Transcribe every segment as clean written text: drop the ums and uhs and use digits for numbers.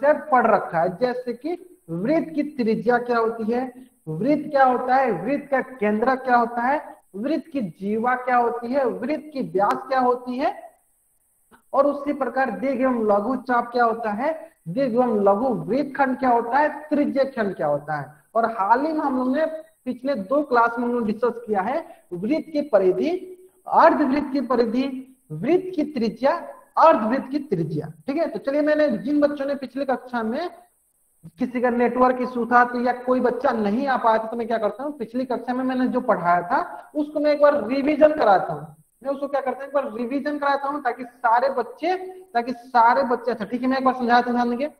Concept पढ़ रखा है, जैसे कि वृत्त की त्रिज्या क्या होती है, वृत्त क्या होता है, वृत्त का केंद्र क्या होता है, वृत्त की जीवा क्या होती है, वृत्त की व्यास क्या होती है, और उसी प्रकार दीर्घ एवं लघु चाप क्या होता है, दीर्घ एवं लघु वृत्त खंड क्या होता है, त्रिज्य खंड क्या होता है। और हाल ही में हम लोग ने पिछले 2 क्लास में हम लोग डिस्कस किया है वृत्त की परिधि, अर्धवृत्त की परिधि, वृत्त की त्रिज्या, अर्धवृत्त की त्रिज्या। ठीक है, तो चलिए, मैंने जिन बच्चों ने पिछले कक्षा में किसी का नेटवर्क इशू था तो या कोई बच्चा नहीं आ पाया था, तो मैं क्या करता हूँ, पिछली कक्षा में मैंने जो पढ़ाया था उसको मैं एक बार रिवीजन कराता हूँ। मैं उसको क्या करता हूँ, एक बार रिवीजन कराता हूँ ताकि सारे बच्चे अच्छा ठीक है, मैं एक बार समझाता हूँ, ध्यान देंगे।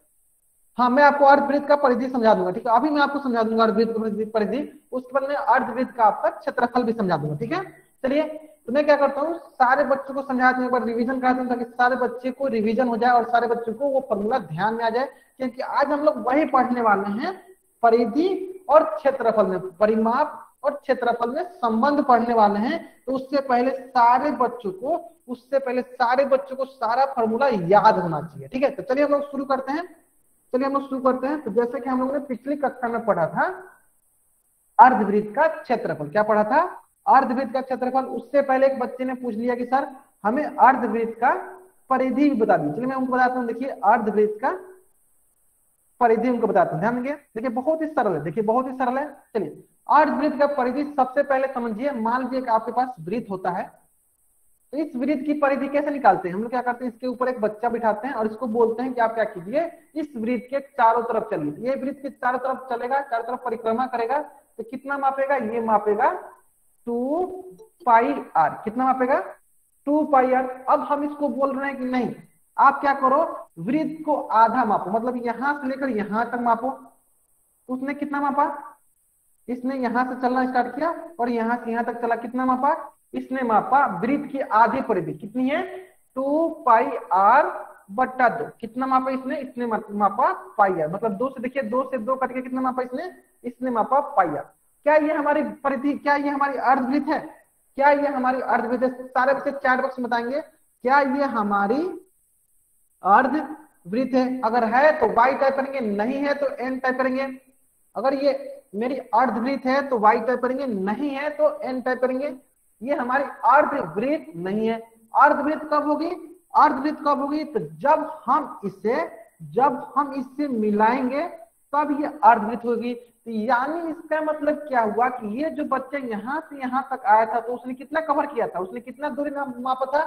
हाँ, मैं आपको अर्धवृत्त का परिधि समझा दूंगा। ठीक है, अभी मैं आपको समझा दूंगा अर्धवृत्त का परिधि, उसके बाद मैं अर्धवृत्त का आपका क्षेत्रफल भी समझा दूंगा। ठीक है, चलिए, तो मैं क्या करता हूँ, सारे बच्चों को समझाता हूँ, एक बार रिवीजन कराता हूँ ताकि सारे बच्चे को रिवीजन हो जाए और सारे बच्चों को वो फॉर्मूला ध्यान में आ जाए। क्योंकि आज हम लोग वही पढ़ने वाले हैं, परिधि और क्षेत्रफल में, परिमाप और क्षेत्रफल में संबंध पढ़ने वाले हैं। तो उससे पहले सारे बच्चों को सारा फॉर्मूला याद होना चाहिए। ठीक है, तो चलिए हम लोग शुरू करते हैं। तो जैसे कि हम लोगों ने पिछली कक्षा में पढ़ा था अर्धवृत्त का क्षेत्रफल, क्या पढ़ा था, अर्धवृत्त का क्षेत्रफल। उससे पहले एक बच्चे ने पूछ लिया कि सर हमें अर्धवृत्त का परिधि भी बता दीजिए। चलिए मैं उनको बताता हूँ। देखिए, अर्धवृत्त का परिधि उनको बताता हूँ, ध्यान देंगे। देखिए बहुत ही सरल है, चलिए अर्धवृत्त का परिधि सबसे पहले समझिए। मान लीजिए कि आपके पास वृत्त होता है, तो इस वृत्त की परिधि कैसे निकालते हैं हम लोग, क्या करते हैं, इसके ऊपर एक बच्चा बिठाते हैं और इसको बोलते हैं कि आप क्या कीजिए, इस वृत्त के चारों तरफ चलिए। ये वृत्त के चारों तरफ चलेगा, चारों तरफ परिक्रमा करेगा, तो कितना मापेगा, ये मापेगा 2 पाई आर। कितना मापेगा, 2 पाई आर। अब हम इसको बोल रहे हैं कि नहीं, आप क्या करो, वृत्त को आधा मापो, मतलब यहां से लेकर यहां तक मापो। उसने कितना मापा, इसने यहां से चलना स्टार्ट किया और यहां से यहां तक चला, कितना मापा, इसने मापा वृत्त की आधी परिधि कितनी है, 2 पाई आर बट्टा 2। कितना मापा इसने मापा पाई आर, मतलब 2 से, देखिए 2 से 2 कट के कितना मापा इसने मापा पाई आर। क्या ये हमारी परिधि, क्या ये हमारी अर्धवृत्त है, क्या ये हमारी अर्धवृत्त है? सारे बच्चे चैट बॉक्स में बताएंगे क्या ये हमारी अर्धवृत्त है। अगर है तो वाई टाइप करेंगे, नहीं है तो एन टाइप करेंगे। अगर ये मेरी अर्धवृत्त है तो वाई टाइप करेंगे, नहीं है तो एन टाइप करेंगे। ये हमारी अर्धवृत्त नहीं है। अर्धवृत्त कब होगी, तो जब हम इससे मिलाएंगे तब ये अर्धवृत्त होगी। तो यानी इसका मतलब क्या हुआ कि ये जो बच्चा यहां से यहां तक आया था तो उसने कितना कवर किया था, उसने कितना दूरी मापा था,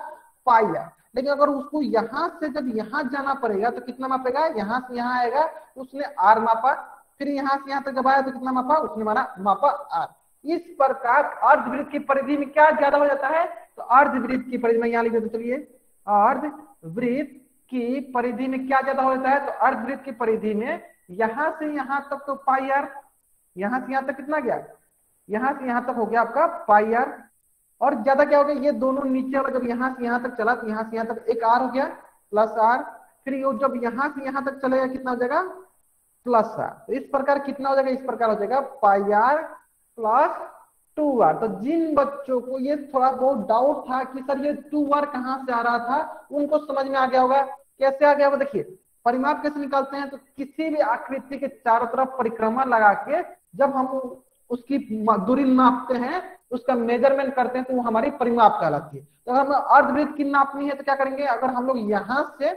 पाई आर। लेकिन अगर उसको यहां से जब यहां जाना पड़ेगा तो कितना मापेगा, यहां से यहां आएगा तो उसने आर मापा, फिर यहां से यहां तक जब आया तो कितना मापा, उसने मापा आर। इस प्रकार अर्धवृत्त की परिधि में क्या ज्यादा हो जाता है, तो अर्धवृत्त की परिधि में यहां लिख देते, चलिए अर्धवृत्त की परिधि में क्या ज्यादा हो जाता है, तो अर्धवृत्त की परिधि में यहां से यहां तक तो पाई आर, यहां से यहां तक कितना गया, यहां से यहां तक हो गया आपका पाई आर। और ज्यादा क्या हो गया, ये दोनों नीचे वाला जब यहां से यहां तक चला तो यहां से यहां तक एक आर हो गया प्लस आर, फिर ये जब यहां से यहां तक चलेगा कितना हो जाएगा, प्लस आर। तो इस प्रकार कितना हो जाएगा, इस प्रकार हो जाएगा पाई आर प्लस 2 आर। तो जिन बच्चों को ये थोड़ा बहुत डाउट था कि सर ये 2 आर कहां से आ रहा था, उनको समझ में आ गया होगा। कैसे आ गया वो देखिए, परिमाप कैसे निकालते हैं, तो किसी भी आकृति के चारों तरफ परिक्रमा लगा के जब हम उसकी दूरी नापते हैं, उसका मेजरमेंट करते हैं, तो वो हमारी परिमाप कहलाती है। तो हम अर्धवृत्त की नापनी है तो क्या करेंगे, अगर हम लोग यहां से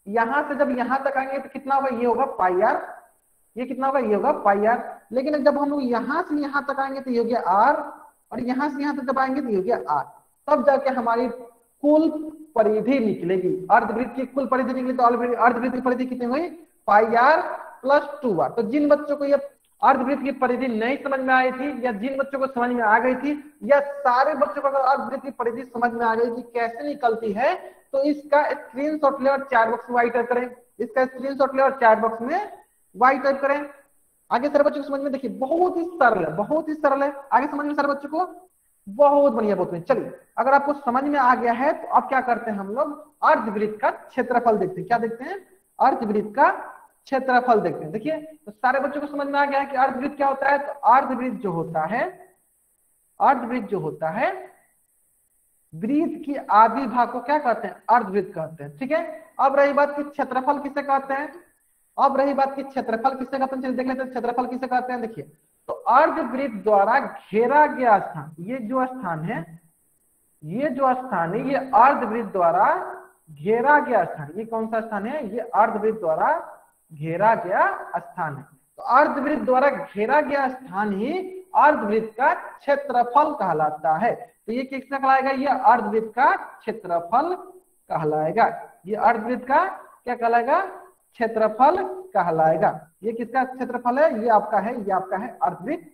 जब यहां तक आएंगे तो कितना होगा, ये होगा पाई आर, ये कितना होगा, ये होगा पाई आर। लेकिन जब हम लोग यहां से यहां तक आएंगे तो ये हो गया आर, और यहां से यहां तक जब आएंगे तो ये हो गया आर। तब जाके हमारी कुल परिधि निकलेगी, अर्धवृत्त की कुल परिधि निकली। तो अर्धवृत्त की परिधि कितनी हुई, पाई आर प्लस 2 आर। तो जिन बच्चों को ये अर्धवृत्त की परिधि नहीं समझ में आई थी, या जिन बच्चों को समझ में आ गई थी, या सारे बच्चों को अगर अर्धवृत्त की परिधि समझ में आ गई थी कैसे निकलती है, तो इसका स्क्रीनशॉट ले और चैट बॉक्स में वाई टाइप करें, इसका स्क्रीनशॉट ले और चैट बॉक्स में वाई टाइप करें। आगे सारे बच्चों को समझ में, देखिए बहुत ही सरल है, आगे समझ में सारे बच्चों को, बहुत बढ़िया, बहुत बढ़िया। चलिए, अगर आपको समझ में आ गया है तो अब क्या करते हैं हम लोग, अर्धवृत्त का क्षेत्रफल देखते हैं। क्या देखते हैं, अर्धवृत्त का क्षेत्रफल देखते हैं। देखिए, तो सारे बच्चों को समझ में आ गया है कि अर्धवृत्त क्या होता है। तो अर्धवृत्त जो होता है वृत्त की आधी भाग को क्या कहते हैं, अर्धवृत्त कहते हैं। ठीक है, अब रही बात कि क्षेत्रफल किसे कहते हैं, अब रही बात कि क्षेत्रफल किसे कहते हैं, चलिए देख लेते हैं क्षेत्रफल किसे कहते हैं। देखिए, तो अर्धवृत्त द्वारा घेरा गया स्थान, ये जो स्थान है, ये जो स्थान है, ये अर्धवृत्त द्वारा घेरा गया स्थान, ये कौन सा स्थान है, ये अर्धवृत्त द्वारा घेरा गया स्थान है। तो अर्धवृत्त द्वारा घेरा गया स्थान ही अर्धवृत्त का क्षेत्रफल कहलाता है। तो ये किसका कहलाएगा, ये अर्धवृत्त का क्षेत्रफल कहलाएगा। ये अर्धवृत्त का क्या कहलाएगा, क्षेत्रफल कहलाएगा। ये किसका क्षेत्रफल है, ये आपका है, ये आपका है अर्धवृत्त,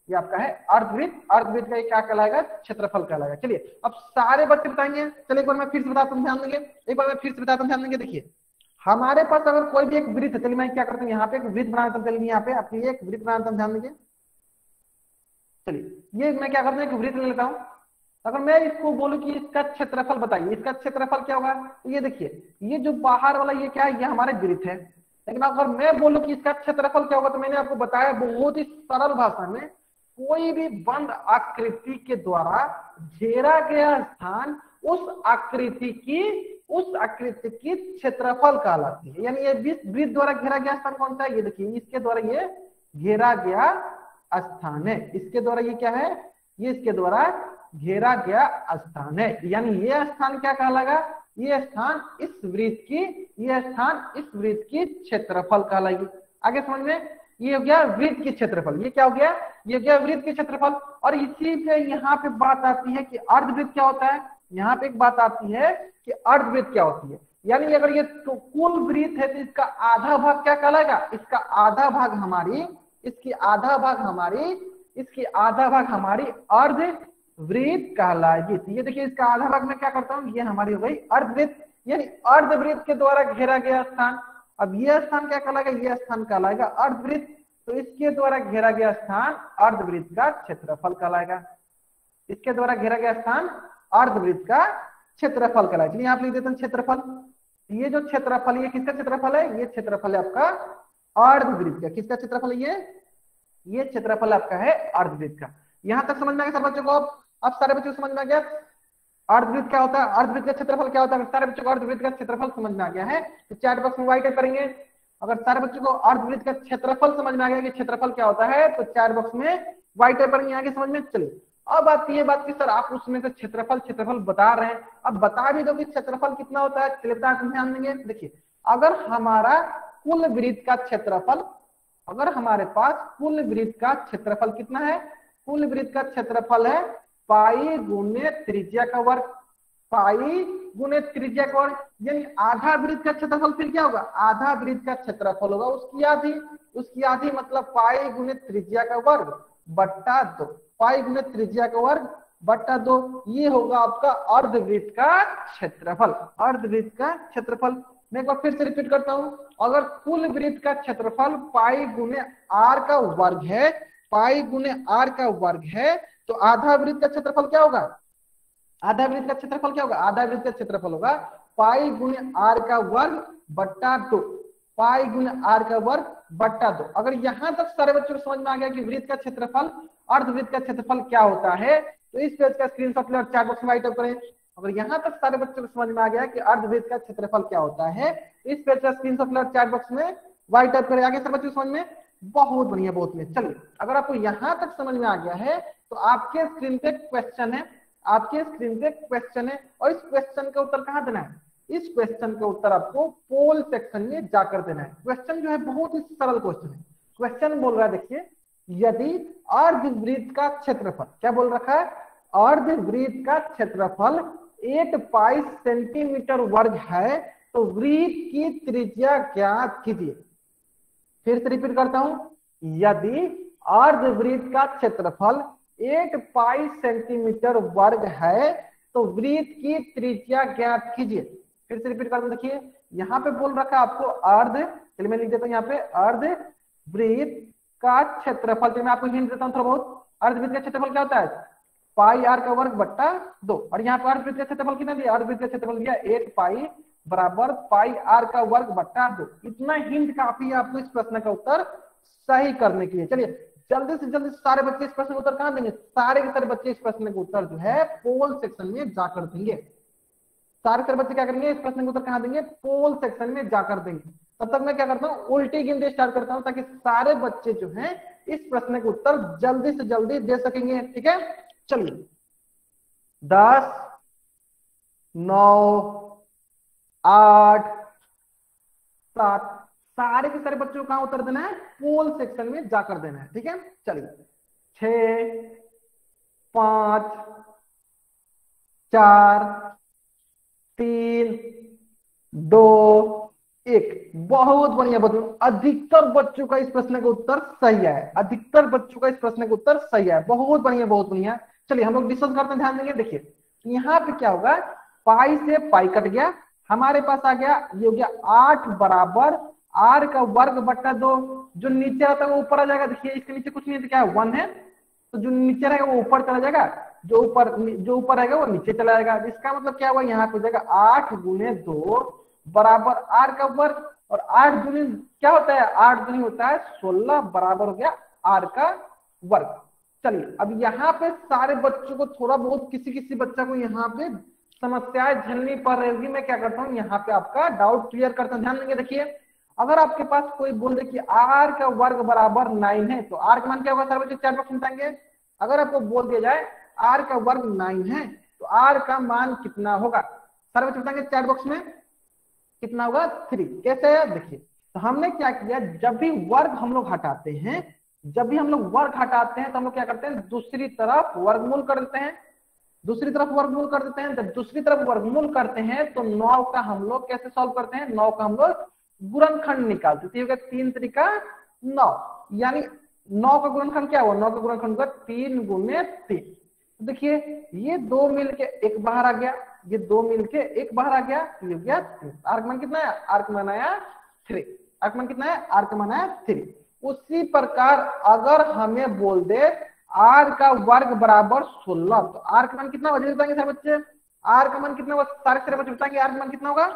ये आपका है अर्धवृत्त। अर्धवृत्त का क्या कहलाएगा, क्षेत्रफल कहलाएगा। चलिए अब सारे बच्चे बताएंगे। चलिए एक बार मैं फिर से बताता हूँ, ध्यान देंगे, एक बार मैं फिर से बताता हूँ, ध्यान देंगे। देखिए हमारे पास अगर कोई भी एक वृत्त है, चलिए मैं क्या करता हूँ, यहाँ पे एक वृत्त बनाता हूँ, चलिए यहाँ पे आपके लिए एक वृत्त बनाता हूँ, ध्यान देंगे। चलिए ये मैं क्या करता हूँ, एक वृत्त ले लेता हूँ। अगर मैं इसको बोलूं कि इसका क्षेत्रफल बताइए, इसका क्षेत्रफल क्या होगा, तो ये देखिए, ये जो बाहर वाला ये क्या है, ये हमारे वृत्त है। लेकिन अगर मैं बोलूं कि इसका क्षेत्रफल क्या होगा, तो मैंने आपको बताया बहुत ही सरल भाषा में, कोई भी बंद आकृति के द्वारा घेरा गया स्थान उस आकृति की क्षेत्रफल कहलाती है। यानी ये वृत्त द्वारा घेरा गया स्थान कौन सा है, ये देखिए, इसके द्वारा ये घेरा गया स्थान है, इसके द्वारा ये क्या है, ये इसके द्वारा घेरा गया स्थान है। यानी ये स्थान क्या कहलाएगा, ये स्थान इस वृत्त की, ये स्थान इस वृत्त की क्षेत्रफल कहलाएगी। आगे समझ में, ये हो गया वृत्त की क्षेत्रफल, ये क्या हो गया, ये हो गया वृत्त की क्षेत्रफल। और इसी पे यहाँ पे बात आती है कि अर्धवृत्त क्या होता है, यहाँ पे एक बात आती है कि अर्धवृत्त क्या होती है। यानी अगर ये तो कुल वृत्त है, तो इसका आधा भाग क्या कहलाएगा, इसका आधा भाग हमारी, इसकी आधा भाग हमारी अर्धवृत्त कहलाएगी। तो ये देखिए, इसका आधा भाग में क्या करता हूँ, ये हमारी हो गई अर्धवृत्त, यानी अर्धवृत्त के द्वारा घेरा गया स्थान। अब ये स्थान क्या कहलाएगा, ये स्थान कहलाएगा अर्धवृत्त। तो इसके द्वारा घेरा गया स्थान अर्धवृत्त का क्षेत्रफल कहलाएगा, इसके द्वारा घेरा गया स्थान अर्धवृत्त का क्षेत्रफल कहलाएगा। यहाँ आप लिख देते हैं क्षेत्रफल। ये जो क्षेत्रफल, ये किसका क्षेत्रफल है, ये क्षेत्रफल है आपका अर्धवृत्त का। किसका क्षेत्रफल है ये क्षेत्रफल आपका है अर्धवृत्त का। यहां तक समझ में आ गया सब बच्चों को? अब सारे बच्चों को समझ में आ गया अर्धवृत्त क्या होता है, अर्धवृत्त का क्षेत्रफल क्या होता है। सारे बच्चों को अर्धवृत्त का क्षेत्रफल समझ में आ गया है, तो चैट बॉक्स में वाइट करेंगे। अगर सारे बच्चों को अर्धवृत्त का क्षेत्रफल समझ में आ गया कि क्षेत्रफल क्या होता है, तो चैट बॉक्स में वाइट करेंगे। आगे समझ में चलिए। अब आती है बात की सर आप उसमें से क्षेत्रफल बता रहे हैं, अब बता भी दो कि क्षेत्रफल कितना होता है। चलिए ध्यान देंगे। देखिए, अगर हमारा कुल वृत्त का क्षेत्रफल, अगर हमारे पास कुल वृत्त का क्षेत्रफल कितना है, कुल वृत्त का क्षेत्रफल है पाई गुने त्रिज्या का वर्ग, पाई गुने त्रिज्या का वर्ग। यानी आधा वृत्त का क्षेत्रफल फिर क्या होगा, आधा वृत्त का क्षेत्रफल होगा उसकी आधी मतलब पाई गुने त्रिज्या का वर्ग बट्टा 2, पाई गुने त्रिज्या का वर्ग बट्टा 2। ये होगा आपका अर्धवृत्त का क्षेत्रफल, अर्धवृत्त का क्षेत्रफल। मैं एक बार फिर से रिपीट करता हूं, अगर कुल वृत्त का क्षेत्रफल पाई गुने आर का वर्ग है, पाई गुने आर का वर्ग है, तो आधा वृत्त का क्षेत्रफल क्या होगा, आधा वृत्त का क्षेत्रफल क्या होगा, आधा वृत्त का क्षेत्रफल होगा पाई गुने आर का वर्ग बट्टा 2, पाई गुने आर का वर्ग बट्टा 2। अगर यहां तक सारे बच्चों को समझ में आ गया कि वृत्त का क्षेत्रफल अर्धवृत्त का क्षेत्रफल क्या होता है, तो इस पेज का स्क्रीनशॉट ले और चैट बॉक्स में राइट अप करें। अगर यहाँ तक सारे बच्चों को समझ में आ गया कि अर्धवृत्त का क्षेत्रफल क्या होता है, इस पेज का स्क्रीनशॉट ले और चैट बॉक्स में राइट अप करें। आगे सब बच्चों समझ में, बहुत बढ़िया, बहुत बढ़िया। चलिए, अगर आपको यहाँ तक समझ में आ गया है तो आपके स्क्रीन पे क्वेश्चन है, आपके स्क्रीन पे क्वेश्चन है, और इस क्वेश्चन का उत्तर कहाँ देना है, इस क्वेश्चन का उत्तर आपको पोल सेक्शन में जाकर देना है। क्वेश्चन जो है बहुत ही सरल क्वेश्चन है। क्वेश्चन बोल रहा है, देखिए, यदि अर्धवृत्त का क्षेत्रफल, क्या बोल रखा है, अर्धवृत्त का क्षेत्रफल 8 पाई सेंटीमीटर वर्ग है, तो वृत्त की त्रिज्या ज्ञात कीजिए। फिर से रिपीट करता हूं, यदि अर्धवृत्त का क्षेत्रफल 8 पाई सेंटीमीटर वर्ग है, तो वृत्त की त्रिज्या ज्ञात कीजिए। फिर से रिपीट करता हूं, देखिए यहाँ पे बोल रखा है आपको चलिए मैं लिख देता हूँ यहाँ पे अर्धवृत्त का क्षेत्रफल। तो मैं आपको हिंट देता हूँ थोड़ा बहुत। अर्धवृत्त का क्षेत्रफल क्या होता है, पाई आर का वर्ग बट्टा 2, और यहाँ पे अर्धवृत्त का क्षेत्रफल कितना दिया, अर्धवृत्त का क्षेत्रफल दिया 8 पाई बराबर पाई आर का वर्ग बट्टा 2। इतना हिंट काफी है आपको इस प्रश्न का उत्तर सही करने के लिए। चलिए जल्दी से जल्दी सारे बच्चे इस प्रश्न का उत्तर कहां देंगे? सारे के सारे बच्चे इस प्रश्न का उत्तर जो है पोल सेक्शन में जाकर देंगे। सारे सारे बच्चे क्या करेंगे? इस प्रश्न का उत्तर कहां देंगे? पोल सेक्शन में जाकर देंगे। तब तक मैं क्या करता हूँ, उल्टी गिनती स्टार्ट करता हूँ ताकि सारे बच्चे जो हैं इस प्रश्न का उत्तर जल्दी से जल्दी दे सकेंगे। ठीक है, चलिए 10, 9, 8, 7, सारे के सारे बच्चों को कहां उत्तर देना है? पोल सेक्शन में जाकर देना है। ठीक है, चलिए 6, 5, 4, 3, 2, 1। बहुत बढ़िया बच्चों, अधिकतर बच्चों का इस प्रश्न का उत्तर सही है। अधिकतर बच्चों का इस प्रश्न का उत्तर सही है। बहुत बढ़िया, बहुत बढ़िया। चलिए हम लोग डिस्कस करते हैं, ध्यान देंगे। देखिए यहाँ पे क्या होगा, पाई से पाई कट गया, हमारे पास आ गया ये हो गया 8 बराबर r का वर्ग बट्टा 2। जो नीचे आता है वो ऊपर आ जाएगा। देखिए इसके नीचे कुछ नहीं है तो क्या है, 1 है, तो जो नीचे रहेगा वो ऊपर चला जाएगा, जो ऊपर रहेगा वो नीचे चला जाएगा। इसका मतलब क्या हुआ, यहाँ पे हो जाएगा 8 गुने 2 बराबर r का वर्ग, और 8 दूनी क्या होता है, 8 दूनी होता है 16 बराबर हो गया r का वर्ग। चलिए अब यहाँ पे सारे बच्चों को थोड़ा बहुत किसी किसी बच्चा को यहाँ पे समस्याएं झेलनी पड़ रही होगी। मैं क्या करता हूँ, यहाँ पे आपका डाउट क्लियर करता हूँ। ध्यान देंगे, देखिए अगर आपके पास कोई बोल दे कि r का वर्ग बराबर 9 है तो r का मान क्या होगा? सारे बच्चे चैट बॉक्स में बताएंगे। अगर आपको बोल दिया जाए r का वर्ग 9 है तो r का मान कितना होगा? सारे बच्चे बताएंगे चैट बॉक्स में कितना होगा? 3। कैसे है देखिए, तो हमने क्या किया, जब भी वर्ग हम लोग हटाते हैं, जब भी हम लोग वर्ग हटाते हैं तो हम लोग क्या करते हैं, दूसरी तरफ वर्गमूल कर देते हैं। दूसरी तरफ वर्गमूल कर देते हैं। जब दूसरी तरफ वर्गमूल करते हैं तो 9 का हम लोग कैसे सॉल्व करते हैं? 9 का हम लोग गुणनखंड निकालते हैं। 3 तरीका 9, यानी 9 का गुणनखंड क्या हुआ? 9 का गुणनखंड होगा 3 गुने 3। देखिए ये 2 मिलके 1 बाहर आ गया, ये 2 मिलके 1 बाहर आ गया, ये हो गया 3। r का मान कितना है? r का मान आया 3। r का मान कितना है? r का मान आया 3। उसी प्रकार अगर हमें बोल दे r का वर्ग बराबर 16 तो r का मान कितना होगा? जल्दी बताएंगे सारे बच्चे, r का मान कितना होगा? सारे बच्चे बताएंगे r का मान कितना होगा?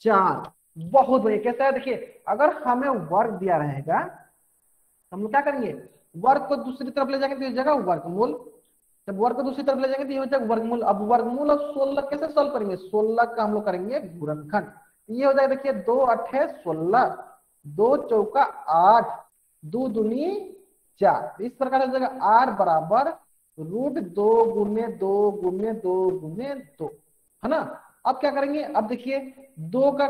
4। बहुत बढ़िया। कैसा है देखिए, अगर हमें वर्ग दिया रहेगा तो हम लोग क्या करेंगे, वर्ग को दूसरी तरफ ले जाएंगे तो ये जगह वर्गमूल। जब वर्ग को दूसरी तरफ ले जाएंगे तो ये हो जाएगा वर्गमूल। अब वर्गमूल और 16 कैसे सॉल्व करेंगे? 16 का हम लोग करेंगे गुणनखंड। ये हो जाएगा देखिए 2 8 16, 2 चौका 8, 2 दूनी 4। इस प्रकार हो जाएगा r बराबर √2 गुने 2 गुने 2 गुने 2, है ना। अब क्या करेंगे, अब देखिए 2 का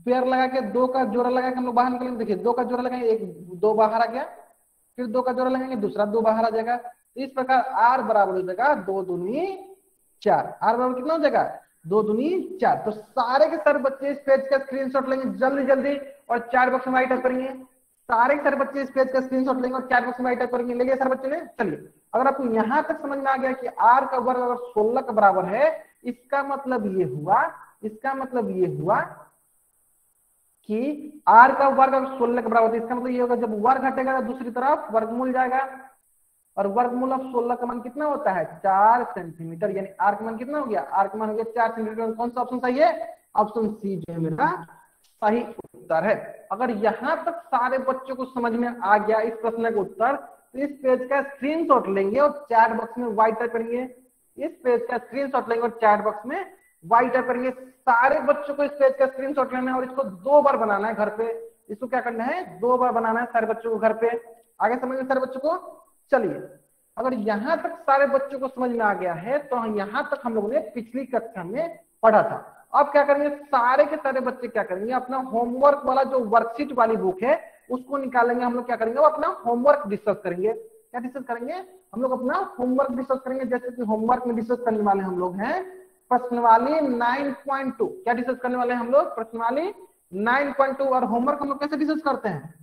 पेयर लगा के, 2 का जोड़ा लगा के हम लोग बाहर निकलेंगे। देखिए 2 का जोड़ा लगाएंगे, 2 बाहर आ गया, फिर 2 का जोड़ा लगाएंगे, दूसरा 2 बाहर आ जाएगा। इस प्रकार r बराबर हो जाएगा 2 दूनी 4। r बराबर कितना हो जाएगा? 2 दूनी 4। तो सारे के सारे बच्चे इस पेज का स्क्रीनशॉट लेंगे जल्दी जल्दी और चैट बॉक्स में टाइप करेंगे। सारे के सारे बच्चे इस पेज का स्क्रीनशॉट लेंगे और चैट बॉक्स में टाइप करेंगे। लेंगे सारे बच्चे ने। चलिए अगर आपको यहाँ तक समझ में आ गया कि r का वर्ग अगर 16 के बराबर है, इसका मतलब ये हुआ, इसका मतलब ये हुआ कि r का वर्ग अगर 16 के बराबर है, इसका मतलब ये होगा जब वर्ग हटेगा तो दूसरी तरफ वर्गमूल जाएगा, और वर्गमूल ऑफ 16 का मान कितना होता है? 4 सेंटीमीटर। यानी r का मान कितना हो गया? r का मान हो गया 4 सेंटीमीटर। कौन सा ऑप्शन सही है? ऑप्शन सी जो है मेरा सही उत्तर है। अगर यहाँ तक सारे बच्चों को समझ में आ गया इस प्रश्न का उत्तर, तो इस पेज का स्क्रीनशॉट लेंगे और चैट बॉक्स में वाई टाइप करेंगे। इस पेज का स्क्रीनशॉट लेंगे और चैट बॉक्स में वाई टाइप करेंगे। सारे बच्चों को इस पेज का स्क्रीनशॉट लेना है और इसको 2 बार बनाना है घर पे। इसको क्या करना है? 2 बार बनाना है सारे बच्चों को घर पे। आगे समझ में सारे बच्चों को? चलिए अगर यहाँ तक सारे बच्चों को समझ में आ गया है तो यहाँ तक हम लोगों ने पिछली कक्षा में पढ़ा था। अब क्या करेंगे, सारे के सारे बच्चे क्या करेंगे, अपना होमवर्क वाला जो वर्कशीट वाली बुक है उसको निकालेंगे। हम लोग क्या करेंगे, वो अपना होमवर्क डिस्कस करेंगे। क्या डिस्कस करेंगे? हम लोग अपना होमवर्क डिस्कस करेंगे। जैसे कि होमवर्क में डिस्कस करने वाले हम लोग हैं प्रश्नवाली 9.2। क्या डिस्कस करने वाले हैं हम लोग? प्रश्नवाली 9.2। और होमवर्क हम लोग कैसे डिस्कस करते हैं?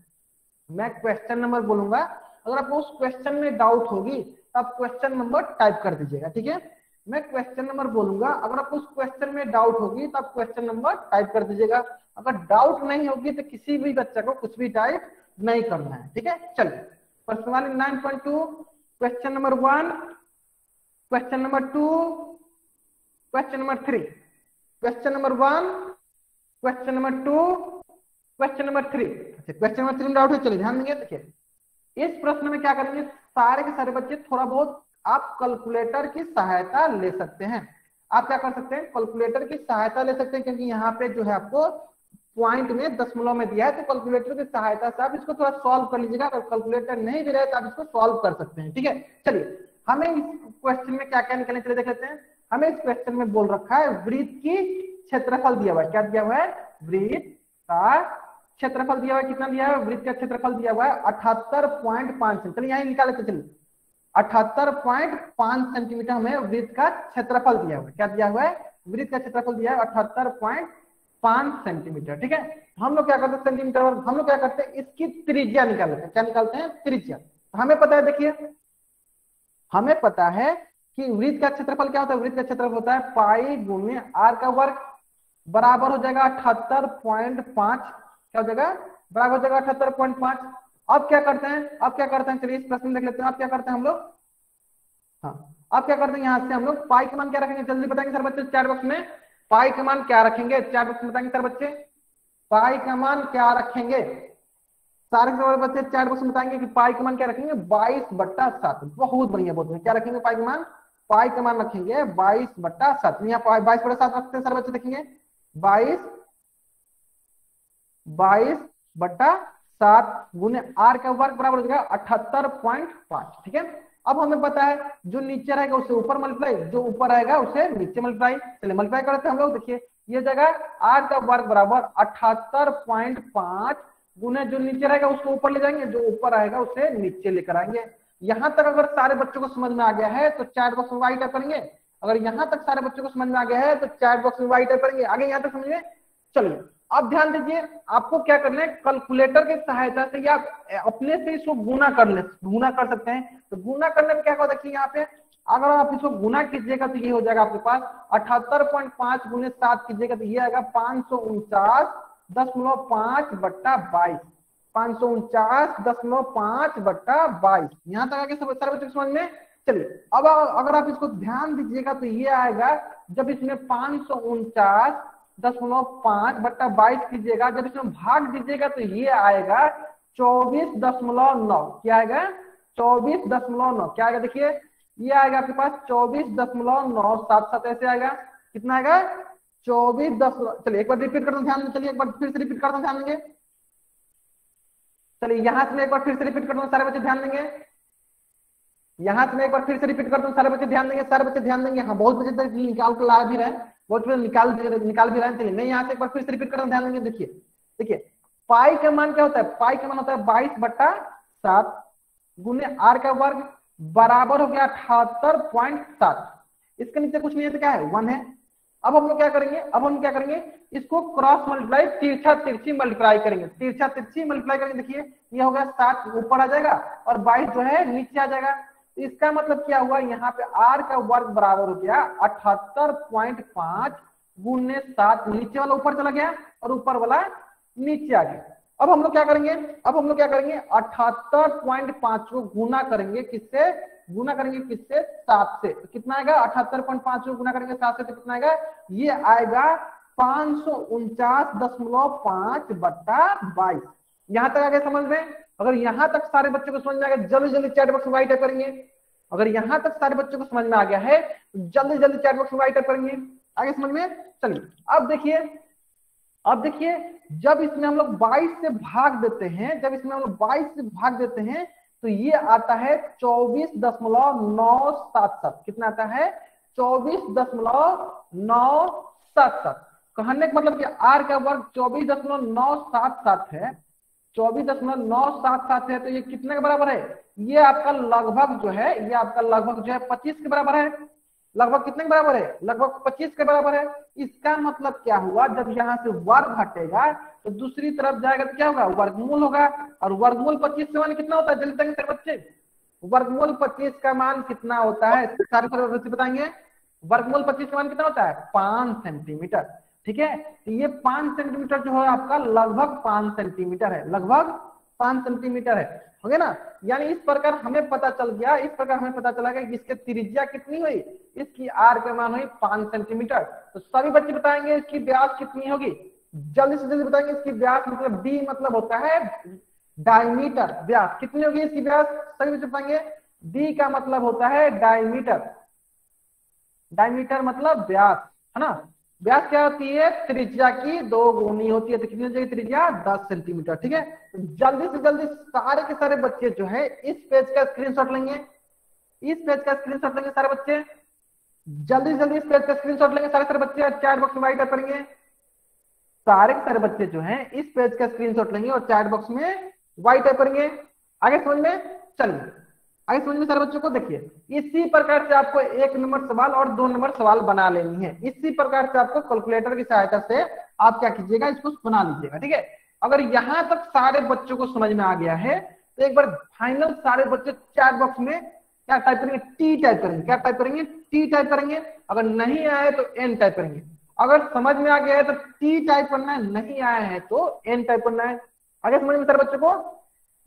मैं क्वेश्चन नंबर बोलूंगा, अगर आपको उस क्वेश्चन में डाउट होगी तो आप क्वेश्चन नंबर टाइप कर दीजिएगा। ठीक है, मैं क्वेश्चन नंबर बोलूंगा, अगर आपको उस क्वेश्चन में डाउट होगी तो आप क्वेश्चन नंबर टाइप कर दीजिएगा। अगर डाउट नहीं होगी तो किसी भी बच्चे को कुछ भी टाइप नहीं करना है। ठीक है, चलिए प्रश्नवाली 9.2 question number 1, question number 2, question number 3। Question number 1, question number 2, question number 3। Question number 3 में डाउट है, चलिए ध्यान देंगे। देखिए इस प्रश्न में क्या करेंगे, सारे के सारे बच्चे थोड़ा बहुत आप कैलकुलेटर की सहायता ले सकते हैं। आप क्या कर सकते हैं, कैलकुलेटर की सहायता ले सकते हैं, क्योंकि यहाँ पे जो है आपको पॉइंट में दशमलव में दिया है, तो कैलकुलेटर की सहायता से आप इसको थोड़ा सॉल्व कर लीजिएगा। अगर कैलकुलेटर नहीं भी रहे तो आप इसको सॉल्व कर सकते हैं। ठीक है, चलिए हमें इस क्वेश्चन में क्या क्या निकलने, चलिए देख लेते हैं। हमें इस क्वेश्चन में बोल रखा है वृत्त की क्षेत्रफल दिया हुआ है। क्या दिया हुआ है, वृत्त का क्षेत्रफल दिया हुआ है। कितना दिया है, वृत्त का क्षेत्रफल दिया हुआ है 78.5। चलिए यहाँ निकाल लेते, चलिए 78.5 सेंटीमीटर हमें वृत्त का क्षेत्रफल दिया हुआ है। क्या दिया हुआ है, वृत्त का क्षेत्रफल दिया है 78.5 सेंटीमीटर। ठीक है, हम लोग क्या करते हैं सेंटीमीटर, हम लोग क्या करते हैं इसकी त्रिज्या निकाल लेते हैं। क्या निकालते हैं, त्रिज्या। हमें पता है, देखिए हमें पता है कि वृत्त का क्षेत्रफल क्या होता है, वृत्त का क्षेत्रफल होता है पाई गुणे आर का वर्ग, बराबर हो जाएगा 78.5। क्या हो जाएगा, बराबर हो जाएगा 78.5। अब क्या करते हैं, अब क्या करते हैं, चलिए इस प्रश्न देख लेते हैं। अब क्या करते हैं हम लोग, हाँ अब क्या करते हैं, यहाँ से हम लोग पाई का मान क्या रखेंगे, जल्दी बताएंगे सर बच्चे चैट बॉक्स में। पाई का मान क्या रखेंगे, चैट बॉक्स में बताएंगे सर बच्चे, पाई का मान क्या रखेंगे। सारे के बच्चे चैट बॉक्स में बताएंगे कि पाई का मान क्या रखेंगे, 22/7। बहुत बढ़िया, बहुत बढ़िया। क्या रखेंगे पाई का मान, पाई का मान रखेंगे 22/7। यहाँ 22/7 रखते हैं सर बच्चे, देखेंगे 22/7 गुने आर का वर्ग बराबर हो जाएगा 78.5। ठीक है, अब हमें पता है जो नीचे रहेगा उसे ऊपर मल्टीप्लाई, जो ऊपर रहेगा उसे नीचे मल्टीप्लाई। चलिए मल्टीप्लाई करते हैं हम लोग। देखिए ये जगह आर का वर्ग बराबर 78.5 गुने जो नीचे रहेगा उसको ऊपर ले जाएंगे, जो ऊपर आएगा उसे नीचे लेकर आएंगे। यहां तक अगर सारे बच्चों को समझ में आ गया है तो चैट बॉक्स में वाई टाइप करेंगे। अगर यहां तक सारे बच्चों को समझ में आ गया है तो चैट बॉक्स में वाई टाइप करेंगे। आगे यहां तक समझिए। चलिए अब ध्यान दीजिए, आपको क्या करना है, कैलकुलेटर की सहायता से या अपने से इसको गुना कर सकते हैं। तो गुना करने में क्या होगा, देखिए यहाँ पे अगर आप इसको गुना कीजिएगा तो ये हो जाएगा आपके पास 78.5 गुने 7 कीजिएगा तो ये आएगा 549.5/22। 549.5/22। यहाँ तक आगे सब सारे बच्चे समझ में। चलिए अब अगर आप इसको ध्यान दीजिएगा तो ये आएगा, जब इसमें 549.5/22 कीजिएगा, जब इसमें भाग दीजिएगा तो ये आएगा 24.9। क्या आएगा, 24.9। क्या आएगा, देखिए ये आएगा आपके पास 24.977। ऐसे आएगा, कितना आएगा 24. चलिए एक बार रिपीट करता हूँ, ध्यान दें। चलिए एक बार फिर से रिपीट करता हूँ, ध्यान देंगे। चलिए यहां से मैं एक बार फिर से रिपीट करता हूँ, सारे बच्चे ध्यान देंगे। यहां से मैं एक बार फिर से रिपीट करता हूँ, सारे बच्चे ध्यान देंगे, सारे बच्चे ध्यान देंगे। हाँ बहुत बच्चे तक निकाल कर ला भी रहे, बहुत बच्चे निकाल भी रहे हैं। चलिए मैं यहाँ से एक बार फिर से रिपीट करता हूँ, ध्यान देंगे। देखिए देखिए पाई का मान क्या होता है, पाई का मान होता है 22/7 गुने आर का वर्ग बराबर हो गया 78.7। इसके नीचे कुछ नहीं है तो क्या है, 1 है। अब हम लोग क्या करेंगे, अब हम क्या करेंगे, इसको क्रॉस मल्टीप्लाई, तिरछा तिरछी मल्टीप्लाई करेंगे। तिरछा तिरछी मल्टीप्लाई करेंगे, देखिए ये हो गया 7 ऊपर आ जाएगा और 22 जो है नीचे आ जाएगा। इसका मतलब क्या हुआ, यहाँ पे आर का वर्ग बराबर हो गया 78.5 गुने 7। नीचे वाला ऊपर चला गया और ऊपर वाला नीचे आ गया। अब हम लोग क्या करेंगे, अब हम लोग क्या करेंगे 78.5 को गुना करेंगे, किससे गुना करेंगे, किससे 7 से। तो कितना आएगा, 78.5 को गुना करेंगे 7 से तो कितना आएगा, ये आएगा 549.5/22। यहां तक आगे समझ में। अगर यहां तक सारे बच्चों को समझ में आ गया, जल्दी जल्दी चैट बॉक्स में वाई टाइप करेंगे। अगर यहां तक सारे बच्चों को समझ में आ गया है तो जल्दी जल्दी चैट बॉक्स में वाई टाइप करेंगे। आगे समझ में। चलिए अब देखिए, अब देखिए जब इसमें हम लोग 22 से भाग देते हैं, जब इसमें हम लोग 22 से भाग देते हैं तो ये आता है 24.977। कितना आता है, 24.977। कहने का मतलब कि आर का वर्ग 24.977 है, 24.977 है। तो ये कितने के बराबर है, ये आपका लगभग जो है, ये आपका लगभग जो है 25 के बराबर है। लगभग कितने के बराबर है, लगभग 25 के बराबर है। इसका मतलब क्या हुआ, जब यहाँ से वर्ग हटेगा तो दूसरी तरफ जाएगा तो क्या होगा, वर्गमूल होगा। और वर्गमूल 25 का मान कितना होता है, जल्दी तक बच्चे, वर्गमूल 25 का मान कितना होता है, सारे बच्चे बताएंगे। वर्गमूल 25 का मान कितना होता है, 5 सेंटीमीटर। ठीक है, तो ये 5 सेंटीमीटर जो है आपका लगभग 5 सेंटीमीटर है, लगभग 5 सेंटीमीटर है। हो गया ना। यानी इस प्रकार हमें पता चल गया, इस प्रकार हमें पता चला गया कि इसके त्रिज्या कितनी हुई, इसकी आर के मान हुई 5 सेंटीमीटर। तो सभी बच्चे बताएंगे इसकी व्यास कितनी होगी, जल्दी से जल्दी बताएंगे। इसकी व्यास मतलब डी मतलब होता है डायमीटर व्यास कितनी होगी इसकी व्यास, सभी बच्चे बताएंगे। डी का मतलब होता है डायमीटर, डायमीटर मतलब व्यास, है ना। व्यास क्या होती है, त्रिज्या की 2 गुनी होती है। तो कितनी हो जाएगी त्रिज्या, 10 सेंटीमीटर, ठीक है। तो जल्दी से जल्दी सारे के सारे बच्चे जो है इस पेज का स्क्रीनशॉट लेंगे, इस पेज का स्क्रीनशॉट लेंगे सारे बच्चे, जल्दी से जल्दी इस पेज का स्क्रीनशॉट लेंगे सारे सारे बच्चे, चैट बॉक्स में राइट करेंगे। सारे के सारे बच्चे जो हैं इस पेज का स्क्रीनशॉट लेंगे और चैट बॉक्स में वाई टाइप करेंगे। आगे समझ में, चलिए आगे समझ में सारे बच्चों को। देखिए इसी प्रकार से आपको 1 नंबर सवाल और 2 नंबर सवाल बना लेनी है। इसी प्रकार से आपको कैलकुलेटर की सहायता से आप क्या कीजिएगा, इसको बना लीजिएगा, ठीक है। अगर यहां तक सारे बच्चों को समझ में आ गया है तो एक बार फाइनल सारे बच्चे चैट बॉक्स में क्या टाइप करेंगे, टी टाइप करेंगे। क्या टाइप करेंगे, टी टाइप करेंगे। अगर नहीं आया तो एन टाइप करेंगे। अगर समझ में आ गया है तो टी टाइप करना है, नहीं आया है तो एन टाइप करना है। आगे समझ में सारे बच्चों को,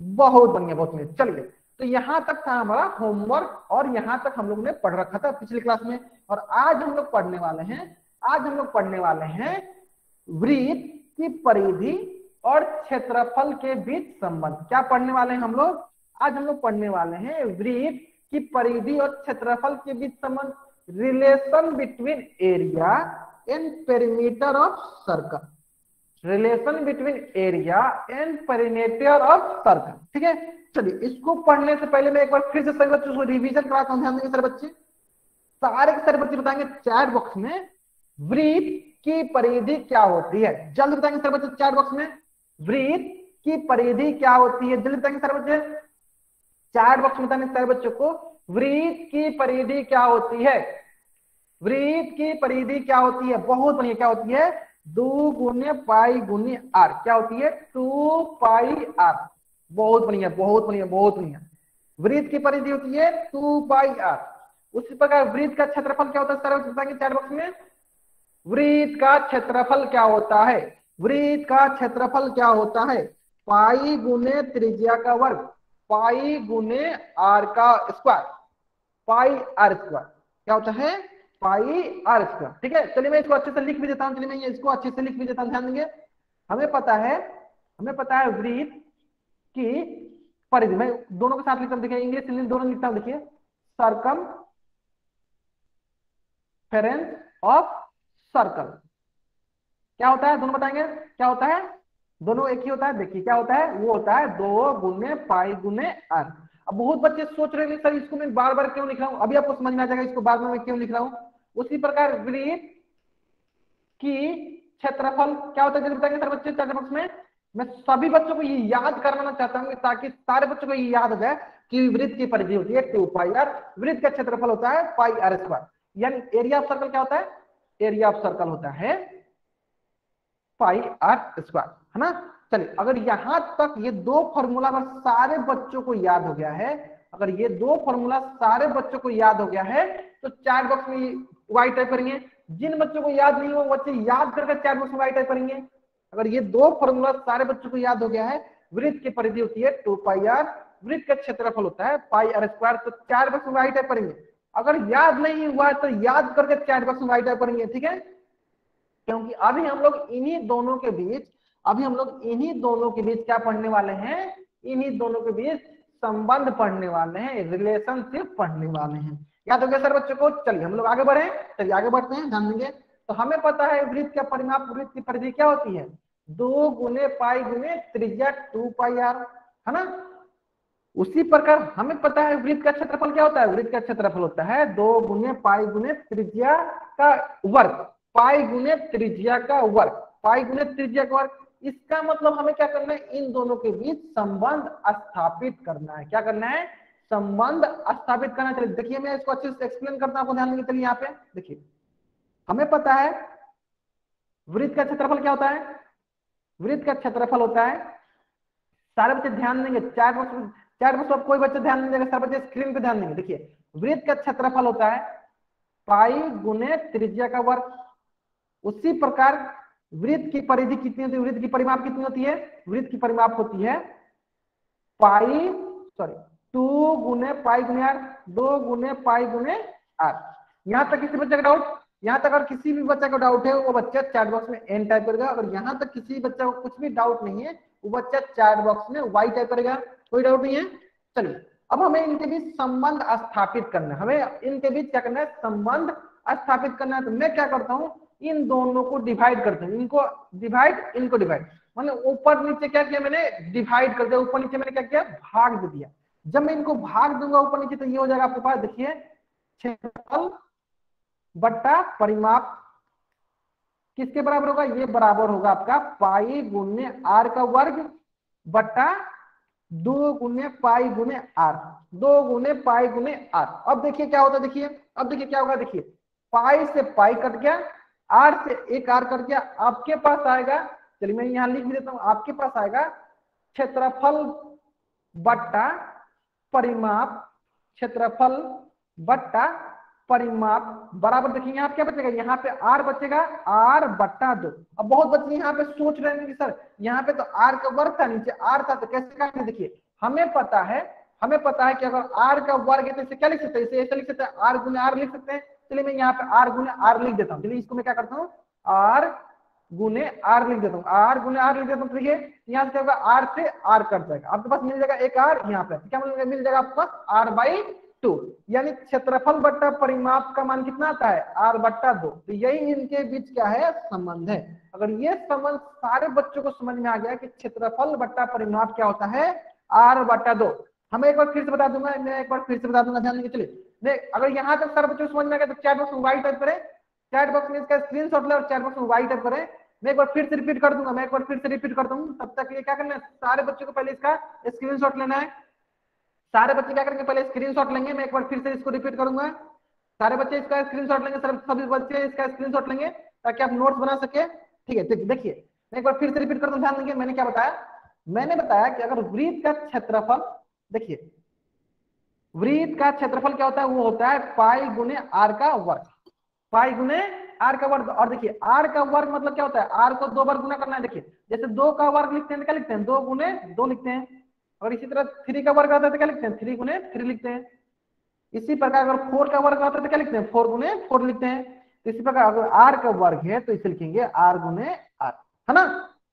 बहुत बढ़िया बहुत बढ़िया। चलिए तो यहां तक था हमारा होमवर्क और यहां तक हम लोग ने पढ़ रखा था पिछली क्लास में। और आज हम लोग पढ़ने वाले हैं, आज हम लोग पढ़ने वाले हैं वृत्त की परिधि और क्षेत्रफल के बीच संबंध। क्या पढ़ने वाले हैं हम लोग, आज हम लोग पढ़ने वाले हैं वृत्त की परिधि और क्षेत्रफल के बीच संबंध, relation between area and perimeter of circle, relation between area and perimeter of circle, ठीक है। चलिए इसको पढ़ने से पहले मैं एक बार फिर से सभी बच्चों को रिवीजन कराता हूं, ध्यान देंगे सारे बच्चे। सारे के सारे बच्चे बताएंगे चैट बॉक्स में वृत्त की परिधि क्या होती है, जल्दी बताएंगे सारे बच्चे चैट बॉक्स में वृत्त की परिधि क्या होती है, जल्दी बताएंगे सारे बच्चे चैट बॉक्स में, बताएंगे सारे बच्चों को वृत्त की परिधि क्या होती है, वृत्त की परिधि क्या होती है। बहुत बढ़िया, क्या होती है, 2 गुने पाई गुने आर, क्या होती है 2 पाई आर। बहुत बढ़िया बहुत बढ़िया बहुत बढ़िया। वृत्त की परिधि होती है 2 पाई आर। उसी प्रकार वृत्त का क्षेत्रफल क्या होता है, सारे बताएंगे चैट बॉक्स में। वृत्त का क्षेत्रफल क्या होता है, वृत्त का क्षेत्रफल क्या होता है, पाई गुने त्रिज्या का वर्ग, पाई गुने आर का स्क्वायर, पाई आर स्क्वायर क्या होता है, पाई आर स्क्वायर, ठीक है। चलिए मैं इसको अच्छे से लिख भी देता हूं, चलिए मैं इसको अच्छे से लिख भी देता हूं, ध्यान देंगे। हमें पता है वृत्त की परिधि, मैं दोनों के साथ लिखता हूं, देखिए इंग्लिश हिंदी दोनों लिखता हूं, देखिए सर्कमफेरेंस ऑफ सर्कल क्या होता है, दोनों बताएंगे क्या होता है, दोनों एक ही होता है। देखिए क्या होता है, वो होता है 2 गुने पाई गुने आर। अब बहुत बच्चे सोच रहे हैं सर इसको मैं बार बार क्यों लिख रहा हूं, अभी आपको समझ में आ जाएगा इसको बार बार मैं क्यों लिख रहा हूं। उसी प्रकार वृत्त की क्षेत्रफल क्या होता है, जल्दी बताएंगे सर बच्चे चैट बॉक्स में। मैं सभी बच्चों को ये याद करवाना चाहता हूँ ताकि सारे बच्चों को ये याद हो जाए कि वृत्त की परिधि होती है 2 पाई आर, वृत्त का क्षेत्रफल होता है पाई आर स्क्वायर, यानी एरिया ऑफ सर्कल क्या होता है, एरिया ऑफ सर्कल होता है पाई आर स्क्वायर, है ना। चलिए अगर यहां तक ये 2 फॉर्मूला अगर सारे बच्चों को याद हो गया है, अगर ये 2 फॉर्मूला सारे बच्चों को याद हो गया है तो चैट बॉक्स में वाई टाइप करेंगे। जिन बच्चों को याद नहीं हो बच्चे याद करके चैट बॉक्स में वाई टाइप करेंगे। अगर ये 2 फॉर्मूला सारे बच्चों को याद हो गया है, वृत्त की परिधि होती है 2 पाई आर, वृत्त का क्षेत्रफल होता है पाई आर स्क्वायर, तो चैट बॉक्स में वाई टाइप करेंगे। अगर याद नहीं हुआ तो याद करके चैट बॉक्स में वाई टाइप करेंगे, ठीक है। क्योंकि अभी हम लोग इन्हीं दोनों के बीच, अभी हम लोग इन्हीं दोनों के बीच क्या पढ़ने वाले हैं, इन्हीं दोनों के बीच संबंध पढ़ने वाले हैं, रिलेशनशिप पढ़ने वाले हैं। याद हो गया सर बच्चों को। चलिए हम लोग आगे बढ़े, चलिए आगे बढ़ते हैं, ध्यान देंगे। तो हमें पता है वृत्त का परिमाप, वृत्त की परिधि क्या होती है, 2 गुने पाई गुने त्रिज्या 2 पाई आर, है ना। उसी प्रकार हमें पता है वृत्त का क्षेत्रफल क्या होता है, वृत्त का क्षेत्रफल होता है 2 गुने पाई गुने त्रिज्या का वर्ग, पाई गुने त्रिज्या का वर्ग, पाई गुने त्रिज्या का वर्ग। इसका मतलब हमें क्या करना है, इन दोनों के बीच संबंध स्थापित करना है। क्या करना है, संबंध स्थापित करना। चलिए देखिए मैं इसको अच्छे से एक्सप्लेन करता हूं, आपको ध्यान देंगे। चलिए यहाँ पे देखिए हमें पता है वृत्त का क्षेत्रफल क्या होता है, वृत्त का क्षेत्रफल होता है, सारे बच्चे ध्यान देंगे, चैट बॉक्स कोई बच्चे ध्यान नहीं देगा, सारे बच्चे स्क्रीन पे ध्यान देंगे। देखिए वृत्त का क्षेत्रफल होता है पाई गुने त्रिज्या का वर्ग। उसी प्रकार वृत्त की परिधि कितनी होती है, वृत्त की परिमाप कितनी होती है, वृत्त की परिमाप होती है पाई 2 गुने पाई गुने आर, 2 गुने पाई गुने आर। यहां तक किसी बच्चे का डाउट, यहाँ तक अगर किसी भी बच्चा को डाउट है वो बच्चा चैट बॉक्स में एन टाइप करेगा। अगर यहाँ तक किसी बच्चा को कुछ भी डाउट नहीं है वो बच्चा चैट बॉक्स में वाई टाइप करेगा। कोई डाउट नहीं है। चलिए अब हमें इनके बीच संबंध स्थापित करना है। हमें इनके बीच क्या करना है, संबंध स्थापित करना है। तो मैं क्या करता हूँ, इन दोनों को डिवाइड करता हूँ, इनको डिवाइड इनको डिवाइड, मतलब ऊपर नीचे क्या किया मैंने, डिवाइड कर दिया। ऊपर नीचे मैंने क्या किया, भाग दे दिया। जब मैं इनको भाग दूंगा ऊपर नीचे तो ये हो जाएगा आपके पास, देखिए क्षेत्रफल बट्टा परिमाप किसके बराबर होगा, ये बराबर होगा आपका पाई गुने आर का वर्ग बट्टा 2 गुने पाई गुने आर, 2 गुने पाई गुने आर। अब देखिए क्या होता है, देखिए अब देखिए क्या होगा, देखिए पाई से पाई कट गया, आर से एक आर कट गया। आपके पास आएगा, चलिए मैं यहां लिख भी देता हूं, आपके पास आएगा क्षेत्रफल बट्टा परिमाप, क्षेत्रफल बट्टा परिमाप बराबर, देखिए यहाँ क्या बचेगा, यहाँ पे आर बचेगा आर बट्टा 2। अब बहुत बच्चे यहाँ पे सोच रहे हैं कि सर यहाँ पे तो आर का वर्ग था, नीचे आर था, तो कैसे काटेंगे। देखिए हमें पता है कि अगर आर का वर्ग है तो इसे क्या लिख सकते हैं, इसे ऐसे लिख सकते हैं, आर गुने आर लिख सकते हैं। चलिए मैं यहाँ पे आर गुने आर लिख देता हूँ। चलिए इसको मैं क्या करता हूँ, आर गुने आर लिख देता हूँ, आर गुने आर लिख देता हूँ। तो देखिए यहाँ से क्या होगा, आर से आर कट जाएगा, आपके पास मिल जाएगा एक आर, यहाँ पे क्या मिल जाएगा आपके पास आर बाई 2, यानी क्षेत्रफल बट्टा परिमाप का मान कितना आता है, आर बट्टा 2। तो यही इनके बीच क्या है, संबंध है। अगर ये संबंध सारे बच्चों को समझ में आ गया कि क्षेत्रफल बट्टा परिमाप क्या होता है, आर बट्टा 2। हमें एक बार फिर से बता दूंगा, मैं एक बार फिर से बता दूंगा, ध्यान देंगे। चलिए अगर यहाँ तक सारे बच्चों को समझ में आ गया तो चैट बॉक्स में वाई टाइप करें, चैट बॉक्स में इसका स्क्रीनशॉट ले और चैट बॉक्स में वाई टाइप करें। मैं एक बार फिर से रिपीट कर दूंगा, मैं एक बार फिर से रिपीट करता हूँ। तब तक ये क्या करना है, सारे बच्चों को पहले इसका स्क्रीनशॉट लेना है। सारे बच्चे क्या करेंगे, पहले स्क्रीनशॉट लेंगे। मैं एक बार फिर से इसको रिपीट करूंगा, सारे बच्चे इसका स्क्रीनशॉट लेंगे, सभी बच्चे इसका स्क्रीनशॉट लेंगे ताकि आप नोट्स बना सके। ठीक है, देखिए मैं एक बार फिर से रिपीट करता हूँ, ध्यान देंगे। मैंने क्या बताया, मैंने बताया कि अगर वृत्त का क्षेत्रफल, देखिए वृत्त का क्षेत्रफल क्या होता है, वो होता है पाई गुने आर का वर्ग, पाई गुने आर का वर्ग। और देखिए आर का वर्ग मतलब क्या होता है, आर को 2 बार गुना करना है। देखिए जैसे 2 का वर्ग लिखते हैं तो क्या लिखते हैं, 2 गुने 2 लिखते हैं। और इसी तरह 3 का वर्ग आता है तो क्या लिखते हैं, 3 गुने 3 लिखते हैं। इसी प्रकार अगर 4 का वर्ग आता है तो क्या लिखते हैं, 4 गुने 4 लिखते हैं। इसी प्रकार अगर आर का वर्ग है तो इसे लिखेंगे आर गुने आर, है ना।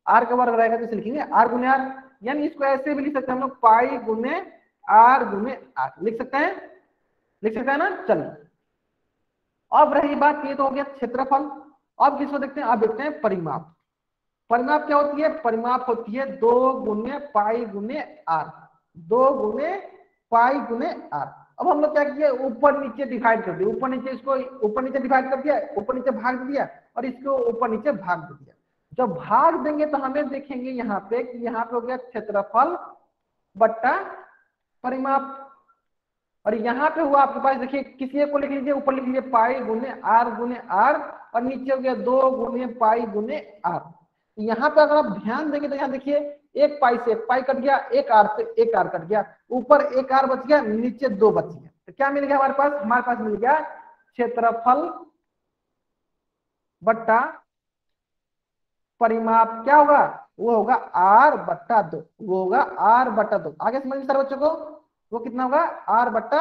आर का वर्ग रहेगा तो इसे लिखेंगे आर गुने आर, यानी इसको ऐसे भी लिख सकते हैं हम लोग, पाई गुने आर लिख सकते हैं ना। चलिए अब रही बात, ये तो हो गया क्षेत्रफल। अब किसको देखते हैं, अब देखते हैं परिमाप। परिमाप क्या होती है, परिमाप होती है 2 गुने पाई गुने आर, 2 गुने पाई गुने आर। अब हम लोग क्या किए, ऊपर नीचे डिवाइड कर दिया, ऊपर नीचे इसको ऊपर नीचे डिवाइड कर दिया, ऊपर नीचे भाग दिया और इसको ऊपर नीचे भाग दिया। जब भाग देंगे तो हमें देखेंगे यहाँ पे कि यहाँ पे हो गया क्षेत्रफल बट्टा परिमाप, और यहाँ पे हुआ आपके पास, देखिए किसी एक को लिख लीजिए, ऊपर लिख लीजिए पाई गुने आर और नीचे हो गया 2 गुने पाई गुने आर। यहाँ पे अगर आप ध्यान देंगे तो यहाँ देखिए एक पाई से एक पाई कट गया, एक आर से एक आर कट गया, ऊपर एक आर बच गया, नीचे 2 बच गया। तो क्या मिल गया हमारे पास मिल गया क्षेत्रफल बट्टा परिमाप, क्या होगा, वो होगा आर बट्टा 2, वो होगा आर बट्टा 2। आगे समझ सारे बच्चों को, वो कितना होगा, आर बट्टा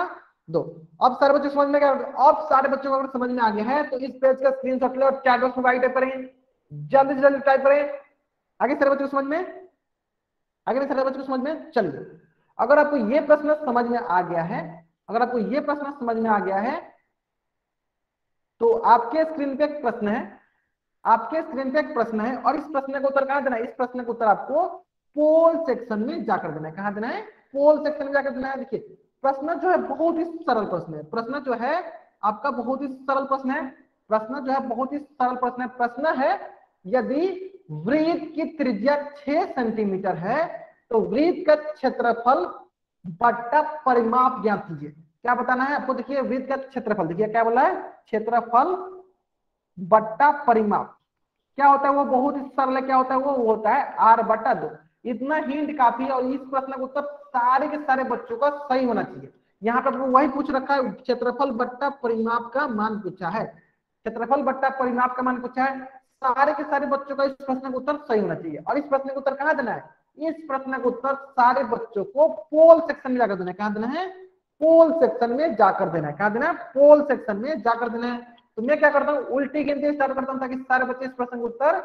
2। अब सारे बच्चों समझ में गया। अब सारे बच्चों को अगर समझ में आ गया है तो इस पेज का स्क्रीनशॉट ले और चैट बॉक्स में वाई टाइप करेंगे, जल्दी से जल्दी टाइप करें। आगे सारे बच्चों को समझ में, आगे सारे बच्चों को समझ में। चलिए अगर आपको ये प्रश्न समझ में आ गया है, अगर आपको ये प्रश्न समझ में आ गया है तो आपके स्क्रीन पे एक प्रश्न है, आपके स्क्रीन पे एक प्रश्न है और इस प्रश्न का उत्तर कहां देना है, इस प्रश्न का उत्तर आपको पोल सेक्शन में जाकर देना है। कहां देना है, पोल सेक्शन में जाकर देना है। देखिए प्रश्न जो है बहुत ही सरल प्रश्न है, प्रश्न जो है आपका बहुत ही सरल प्रश्न है, प्रश्न जो है बहुत ही सरल प्रश्न है। प्रश्न है यदि वृत्त की त्रिज्या 6 सेंटीमीटर है तो वृत्त का क्षेत्रफल बट्टा परिमाप ज्ञात कीजिए। क्या बताना है आपको, देखिए वृत्त का क्षेत्रफल, देखिए क्या बोला है, क्षेत्रफल बट्टा परिमाप क्या होता है, वो बहुत ही सरल है। क्या होता है, वो होता है आर बट्टा 2। इतना हिंट काफी है और इस प्रश्न का उत्तर सारे के सारे बच्चों का सही होना चाहिए। यहाँ पर वही पूछ रखा है, क्षेत्रफल बट्टा परिमाप का मान पूछा है, क्षेत्रफल बट्टा परिमाप का मान पूछा है। सारे के सारे बच्चों का इस प्रश्न का उत्तर सही होना चाहिए। और इस प्रश्न का उत्तर कहाँ देना है, इस प्रश्न का उत्तर सारे बच्चों को पोल सेक्शन में जाकर देना है। कहाँ देना है, पोल सेक्शन में जाकर देना है। कहाँ देना है, पोल सेक्शन में जाकर देना है। तो मैं क्या करता हूँ, उल्टी गिनती स्टार्ट करता हूँ ताकि सारे बच्चे इस प्रश्न का उत्तर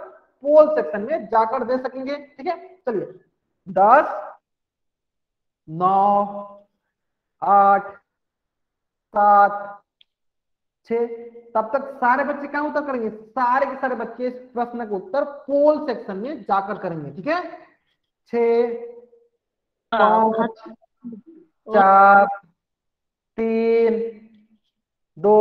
पोल सेक्शन में जाकर दे सकेंगे। ठीक है, चलिए 10, 9, 8, 7, 6, तब तक सारे बच्चे क्या उत्तर करेंगे, सारे के सारे बच्चे इस प्रश्न का उत्तर पोल सेक्शन में जाकर करेंगे। ठीक है, 6, 5, 4, 3, 2,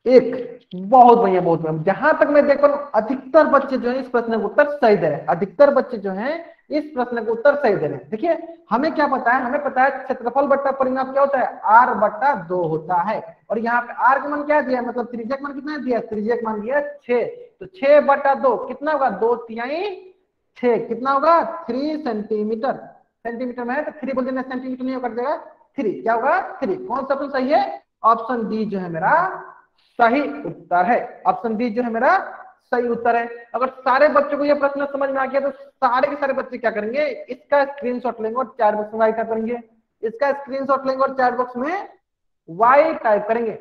1। बहुत बढ़िया, बहुत बढ़िया। जहां तक मैं देख पा रहा हूं अधिकतर बच्चे जो है इस प्रश्न का उत्तर सही दे रहे हैं, अधिकतर बच्चे जो हैं इस प्रश्न का उत्तर सही दे रहे हैं। देखिए हमें क्या पता है, हमें पता है क्षेत्रफल बट्टा परिमाप क्या होता है, r/2 होता है। और यहाँ पे r का मान क्या दिया है, मतलब त्रिज्या का मान कितना दिया है, त्रिज्या का मान दिया 6, तो 6/2 कितना होगा, 2/3 कितना होगा, 3 सेंटीमीटर। सेंटीमीटर में है तो 3 बोल देना, सेंटीमीटर नहीं कर देगा, 3 क्या होगा, 3। कौन सा ऑप्शन सही है, ऑप्शन डी जो है मेरा सही उत्तर है। ऑप्शन डी जो है मेरा सही उत्तर है। अगर सारे बच्चों को यह प्रश्न समझ में आ गया तो सारे के सारे बच्चे क्या करेंगे, इसका स्क्रीनशॉट लेंगे और चैट बॉक्स में वाई टाइप करेंगे। इसका स्क्रीनशॉट लेंगे और चैट बॉक्स में वाई टाइप करेंगे।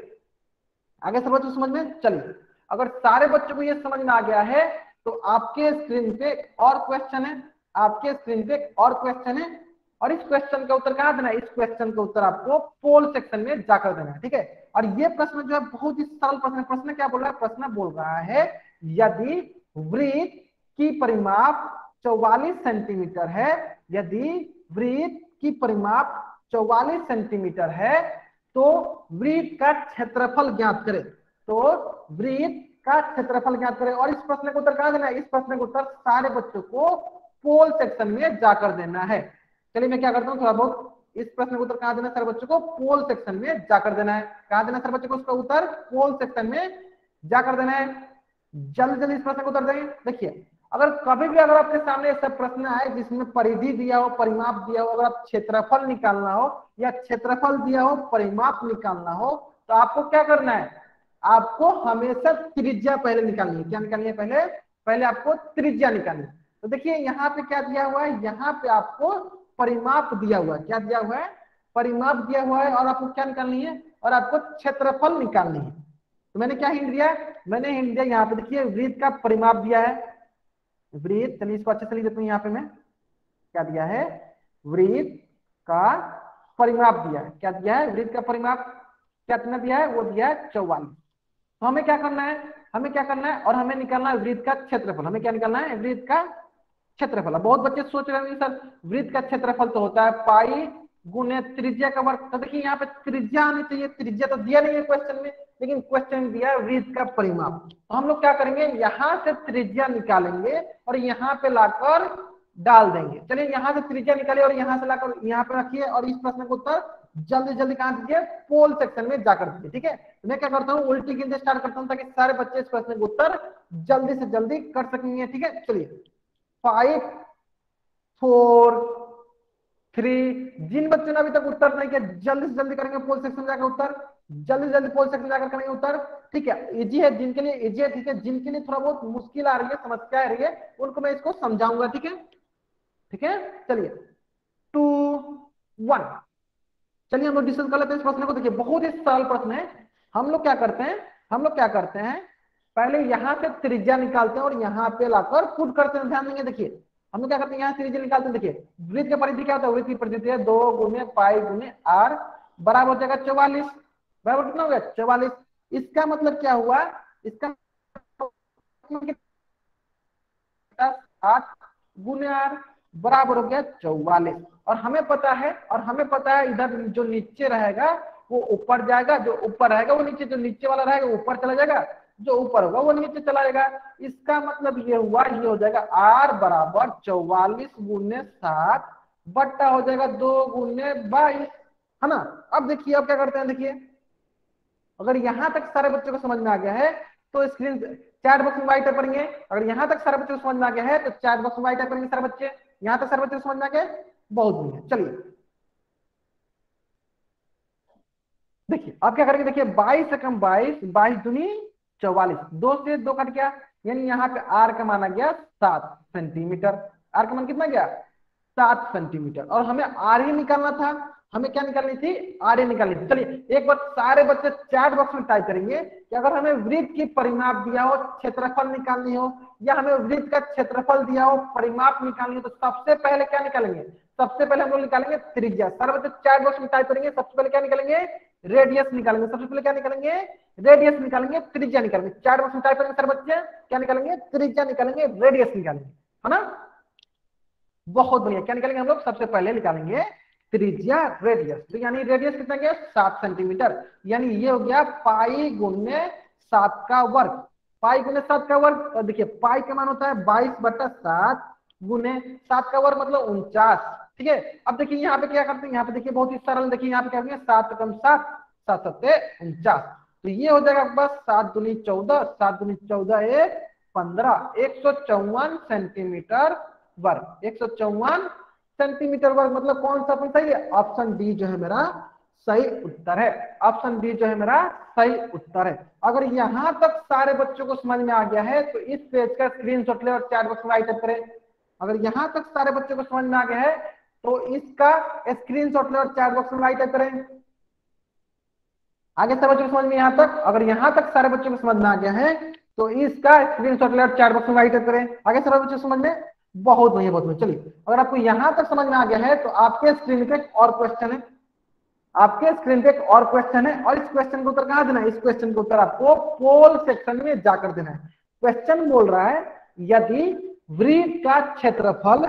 आगे सब बच्चों समझ में, चलिए अगर सारे बच्चों को यह समझ में आ गया है तो आपके स्क्रीन पे और क्वेश्चन है, आपके स्क्रीन पे और क्वेश्चन है, और इस क्वेश्चन का उत्तर कहां देना है, इस क्वेश्चन का उत्तर आपको पोल सेक्शन में जाकर देना है। ठीक है, और ये प्रश्न जो है बहुत ही सरल प्रश्न है। प्रश्न क्या बोल रहा है, प्रश्न बोल रहा है यदि वृत्त की परिमाप 44 सेंटीमीटर है, यदि वृत्त की परिमाप 44 सेंटीमीटर है तो वृत्त का क्षेत्रफल ज्ञात करें, तो वृत्त का क्षेत्रफल ज्ञात करें। और इस प्रश्न का उत्तर कहां देना है, इस प्रश्न का उत्तर सारे बच्चों को पोल सेक्शन में जाकर देना है। चलिए मैं क्या करता हूँ, थोड़ा बहुत इस प्रश्न का उत्तर कहां देना है सर बच्चों को, पोल सेक्शन में जाकर देना है। कहां देना सर बच्चों को उसका उत्तर, पोल सेक्शन में जाकर देना है। जल्द जल्द इस प्रश्न का उत्तर देंगे। देखिए अगर कभी भी अगर आपके सामने ऐसा प्रश्न आए जिसमें परिधि दिया हो, परिमाप दिया हो, अगर आप क्षेत्रफल निकालना हो या क्षेत्रफल दिया हो परिमाप निकालना हो, तो आपको क्या करना है, आपको हमेशा त्रिज्या पहले निकालनी है। क्या निकालनी है, पहले पहले आपको त्रिज्या निकालनी है। तो देखिए यहाँ पे क्या दिया हुआ है, यहाँ पे आपको परिमाप दिया हुआ है। क्या दिया हुआ है, परिमाप दिया हुआ है, और आपको क्या निकालनी है, और आपको क्षेत्रफल निकालनी है। तो मैंने क्या हिंट दिया, मैंने हिंट दिया यहाँ पे देखिए वृत्त का परिमाप दिया है, वृत्त, चलिए इसको अच्छे से लिख देता हूँ। यहाँ पे मैं क्या दिया है, वृत्त का परिमाप दिया है। क्या दिया है, वृत्त का परिमाप कितना दिया है, वो दिया है 44। तो हमें क्या करना है, हमें क्या करना है, और हमें निकालना है वृत्त का क्षेत्रफल। हमें क्या निकालना है, वृत्त का क्षेत्रफल। बहुत बच्चे सोच रहे होंगे सर वृत्त का क्षेत्रफल तो होता है पाई गुने त्रिज्या का वर्ग। तो देखिए यहाँ पे त्रिज्या आनी चाहिए, त्रिज्या तो दिया नहीं है क्वेश्चन में, लेकिन क्वेश्चन दिया है वृत्त का परिमाप। तो हम लोग क्या करेंगे, यहाँ से त्रिज्या निकालेंगे और यहाँ पे लाकर डाल देंगे। चलिए यहाँ से त्रिज्या निकालिए और यहाँ से लाकर यहाँ पे रखिए, और इस प्रश्न का उत्तर जल्दी जल्दी कहां दीजिए, पोल सेक्शन में जाकर दीजिए। ठीक है, तो मैं क्या करता हूँ, उल्टी गिनती स्टार्ट करता हूँ ताकि सारे बच्चे इस प्रश्न का उत्तर जल्दी से जल्दी कर सकेंगे। ठीक है, चलिए 5, 4, 3। जिन बच्चों ने अभी तक उत्तर नहीं किया जल्दी से जल्दी करेंगे पोल सेक्शन में जाकर उत्तर, जल्दी से जल्दी पोल सेक्शन में जाकर करेंगे उत्तर। ठीक है, इजी है जिनके लिए, इजी है। ठीक है, जिनके लिए थोड़ा बहुत मुश्किल आ रही है, समस्या आ रही है, उनको मैं इसको समझाऊंगा। ठीक है, ठीक है, चलिए 2, 1। चलिए हम लोग डिस्कस कर लेते हैं इस प्रश्न को। देखिए बहुत ही सरल प्रश्न है। हम लोग क्या करते हैं, हम लोग क्या करते हैं, पहले यहां से त्रिज्या निकालते हैं और यहाँ पे लाकर पुट करते हैं। ध्यान देंगे, देखिए हम लोग क्या करते हैं, यहाँ त्रिज्या निकालते हैं। देखिए वृत्त का परिधि क्या होता है, वृत्त की परिधि है 2 गुने पाई गुने r बराबर हो जाएगा 44। बराबर कितना हो गया, 44। इसका मतलब क्या हुआ, इसका 8 गुने r बराबर हो गया 44। और हमें पता है, और हमें पता है इधर जो नीचे रहेगा वो ऊपर जाएगा, जो ऊपर रहेगा वो नीचे, जो नीचे वाला रहेगा वो ऊपर चला जाएगा, जो ऊपर होगा वो नीचे चला जाएगा। इसका मतलब ये हुआ, ये हो जाएगा r बराबर 44 गुने 7 बट्टा हो जाएगा 2 गुने 22, है ना। अब देखिए अब क्या करते हैं, देखिए अगर यहां तक सारे बच्चों को समझ में आ गया है तो स्क्रीन चैट बॉक्स में वाई टाइप करेंगे। अगर यहां तक सारे बच्चों को समझ में आ गया है तो चैट बॉक्स में वाई टाइप करेंगे सारे बच्चे। यहां तक सारे बच्चों को समझ में आ गया, बहुत बढ़िया। चलिए देखिए अब क्या करेंगे, देखिए 22 से कम 22, 22 दूनी 44, 2 से 2 कट गया, यानी यहाँ पे r का मान आ गया 7 सेंटीमीटर। r का मान कितना गया, 7 सेंटीमीटर। और हमें r ही निकालना था, हमें क्या निकालनी थी, आर ए निकालनी थी। चलिए एक बार सारे बच्चे चैट बॉक्स में टाइप करेंगे कि अगर हमें वृत्त की परिमाप दिया हो, क्षेत्रफल निकालनी हो, या हमें वृत्त का क्षेत्रफल दिया हो, परिमाप निकालनी हो, तो सबसे पहले क्या निकालेंगे, सबसे पहले हम लोग निकालेंगे त्रिज्या। सारे बच्चे चैट बॉक्स में टाइप करेंगे, सबसे पहले क्या निकालेंगे, रेडियस निकालेंगे। सबसे पहले क्या निकालेंगे, रेडियस निकालेंगे, त्रिज्या निकालेंगे। चैट बॉक्स में टाइप करेंगे सारे बच्चे, क्या निकालेंगे, त्रिज्या निकालेंगे, रेडियस निकालेंगे, है ना। बहुत बढ़िया, क्या निकालेंगे हम लोग, सबसे पहले निकालेंगे त्रिज्या रेडियस। तो यानी रेडियस कितना गया, 7 सेंटीमीटर, यानी ये हो गया पाई गुने 7 का वर्ग। पाई गुने 7 का वर्ग, और देखिए पाई का मान होता है 22/7 गुने 7 का वर्ग मतलब 49। ठीक है, अब देखिए यहाँ पे क्या करते हैं, यहाँ पे देखिए बहुत ही सरल, देखिए यहाँ पे क्या होंगे, 7 कम 7, 7 सत्ते 49। तो ये हो जाएगा आपके पास 7 दूनी 14, 7 दूनी 14 एक 15, 154 सेंटीमीटर वर्ग। 154 सेंटीमीटर वर्ग, मतलब कौन सा सही है, ऑप्शन डी जो है मेरा सही उत्तर है। ऑप्शन डी जो है मेरा सही उत्तर है। अगर यहां तक सारे बच्चों को समझ में आ गया है तो इस पेज का स्क्रीनशॉट ले और चैट बॉक्स में राइट करें। अगर यहां तक सारे बच्चों को समझ में आ गया है तो इसका स्क्रीनशॉट ले और चैट बॉक्स में राइट करें। आगे सारे बच्चों को समझ में यहां तक, अगर यहां तक सारे बच्चों को समझ में आ गया है तो इसका स्क्रीनशॉट ले और चैट बॉक्स में राइट करें। आगे सारे बच्चों को समझ में, बहुत बढ़िया बहुत बढ़िया। चलिए अगर आपको यहां तक समझ में आ गया है तो आपके स्क्रीन पे एक और क्वेश्चन है, आपके स्क्रीन पे एक और क्वेश्चन है, और इस क्वेश्चन का उत्तर कहां देना है, इस क्वेश्चन का उत्तर आपको पोल सेक्शन में जाकर देना है। क्वेश्चन बोल रहा है यदि वृत्त का क्षेत्रफल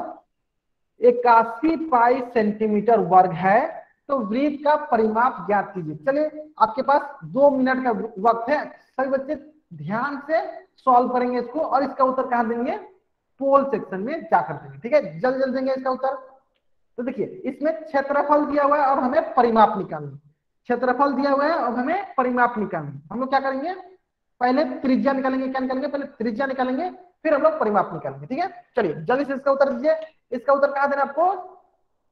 81 पाई सेंटीमीटर वर्ग है तो वृत्त का परिमाप ज्ञात कीजिए। चलिए आपके पास 2 मिनट का वक्त है, सभी बच्चे ध्यान से सॉल्व करेंगे इसको, और इसका उत्तर कहां देंगे, पोल सेक्शन में जाकर देंगे। ठीक है, जल्द जल्द देंगे इसका उत्तर। तो देखिए इसमें क्षेत्रफल दिया हुआ है और हमें परिमाप निकालना, क्षेत्रफल दिया हुआ है और हमें परिमाप निकालना। हम लोग क्या करेंगे, पहले त्रिज्या निकालेंगे। क्या निकालेंगे, पहले त्रिज्या निकालेंगे, फिर हम लोग परिमाप निकालेंगे। ठीक है, चलिए जल्दी से इसका उत्तर दीजिए। इसका उत्तर कहां देना आपको,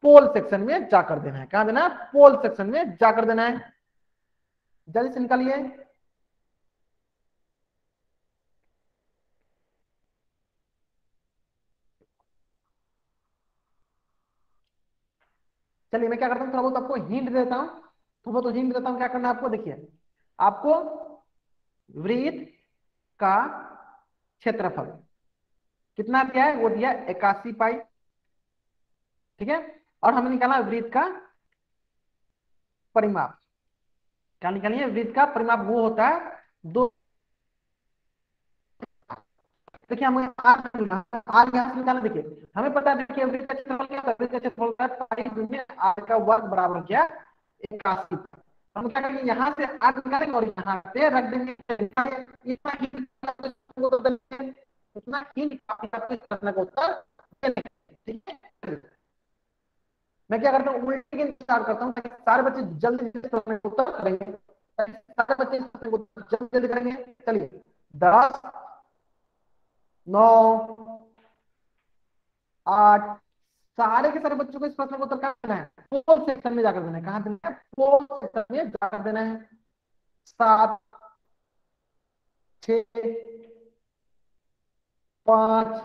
पोल सेक्शन में जाकर देना है। कहां देना, पोल सेक्शन में जाकर देना है। जल्दी से निकालिए। चलिए मैं क्या करता हूँ, थोड़ा बहुत आपको हिंट देता हूँ, थोड़ा बहुत हिंट देता हूँ क्या करना है आपको। देखिए आपको वृत्त का क्षेत्रफल कितना दिया है, वो दिया 81 पाई। ठीक है, और हमें निकालना वृत्त का परिमाप। क्या निकालिए, वृत्त का परिमाप वो होता है दो। देखिए हमें आर यहाँ से निकालना। देखिए हमें पता है, देखिए वृत्त का क्षेत्रफल क्या होता है, वृत्त का क्षेत्रफल होता है पाई गुने आर का वर्ग बराबर क्या, 81। हम क्या करेंगे, यहाँ से आर निकालेंगे और यहाँ से रख देंगे। इतना ही इतना ही इस प्रश्न का उत्तर। ठीक है, मैं क्या करता हूँ, उल्टे के विचार करता हूँ ताकि सारे बच्चे जल्दी से प्रश्न का उत्तर करेंगे, सारे बच्चे इस प्रश्न को जल्दी जल्दी करेंगे। चलिए 10 9 8, सारे के सारे बच्चों को इस प्रश्न का उत्तर कहाँ देना है, पोल सेक्शन में जाकर देना है। कहाँ देना है, पोल सेक्शन में जाकर देना है। 7 6 5,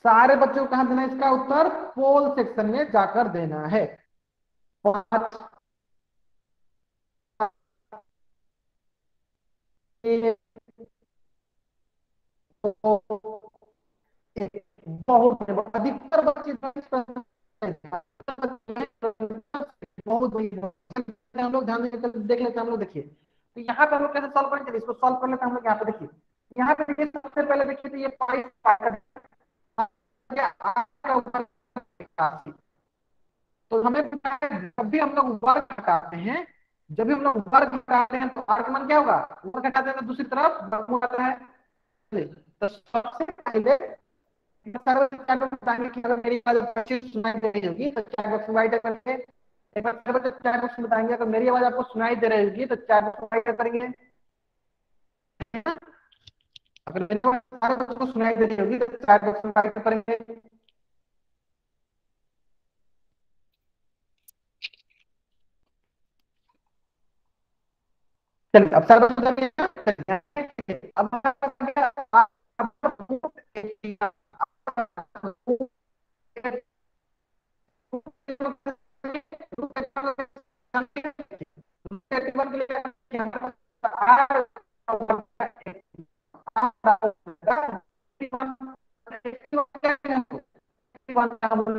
सारे बच्चों को कहाँ देना है इसका उत्तर, पोल सेक्शन में जाकर देना है। 5 1 2 बहुत अधिकतर बच्चे बहुत हम लोग ध्यान देख लेते हैं। हम लोग देखिए तो यहाँ पे हम लोग कैसे सॉल्व करेंगे, इसको सॉल्व कर लेते हैं हम लोग। यहाँ पे देखिए, यहाँ पे देखिए सबसे पहले देखिए तो ये पाई तो हमें जब भी हम लोग वर्ग हटाते हैं, जब भी हम लोग वर्ग हटाते हैं तो आर का मान क्या होगा, वर्ग हटाते हैं तो दूसरी तरफ वर्गमूल आता है। तो सबसे पहले बताएंगे कि अगर मेरी आवाज अच्छी सुनाई दे रही होगी तो चैट बॉक्स में राइट करेंगे। एक बार चैट बॉक्स में बताएंगे अगर मेरी आवाज आपको सुनाई दे रही होगी तो चैट बॉक्स में राइट करेंगे। अगर मेरी आवाज सारे बच्चों को सुनाई दे रही होगी तो चैट बॉक्स में राइट करेंगे। चलिए अब सारे बच्चों अब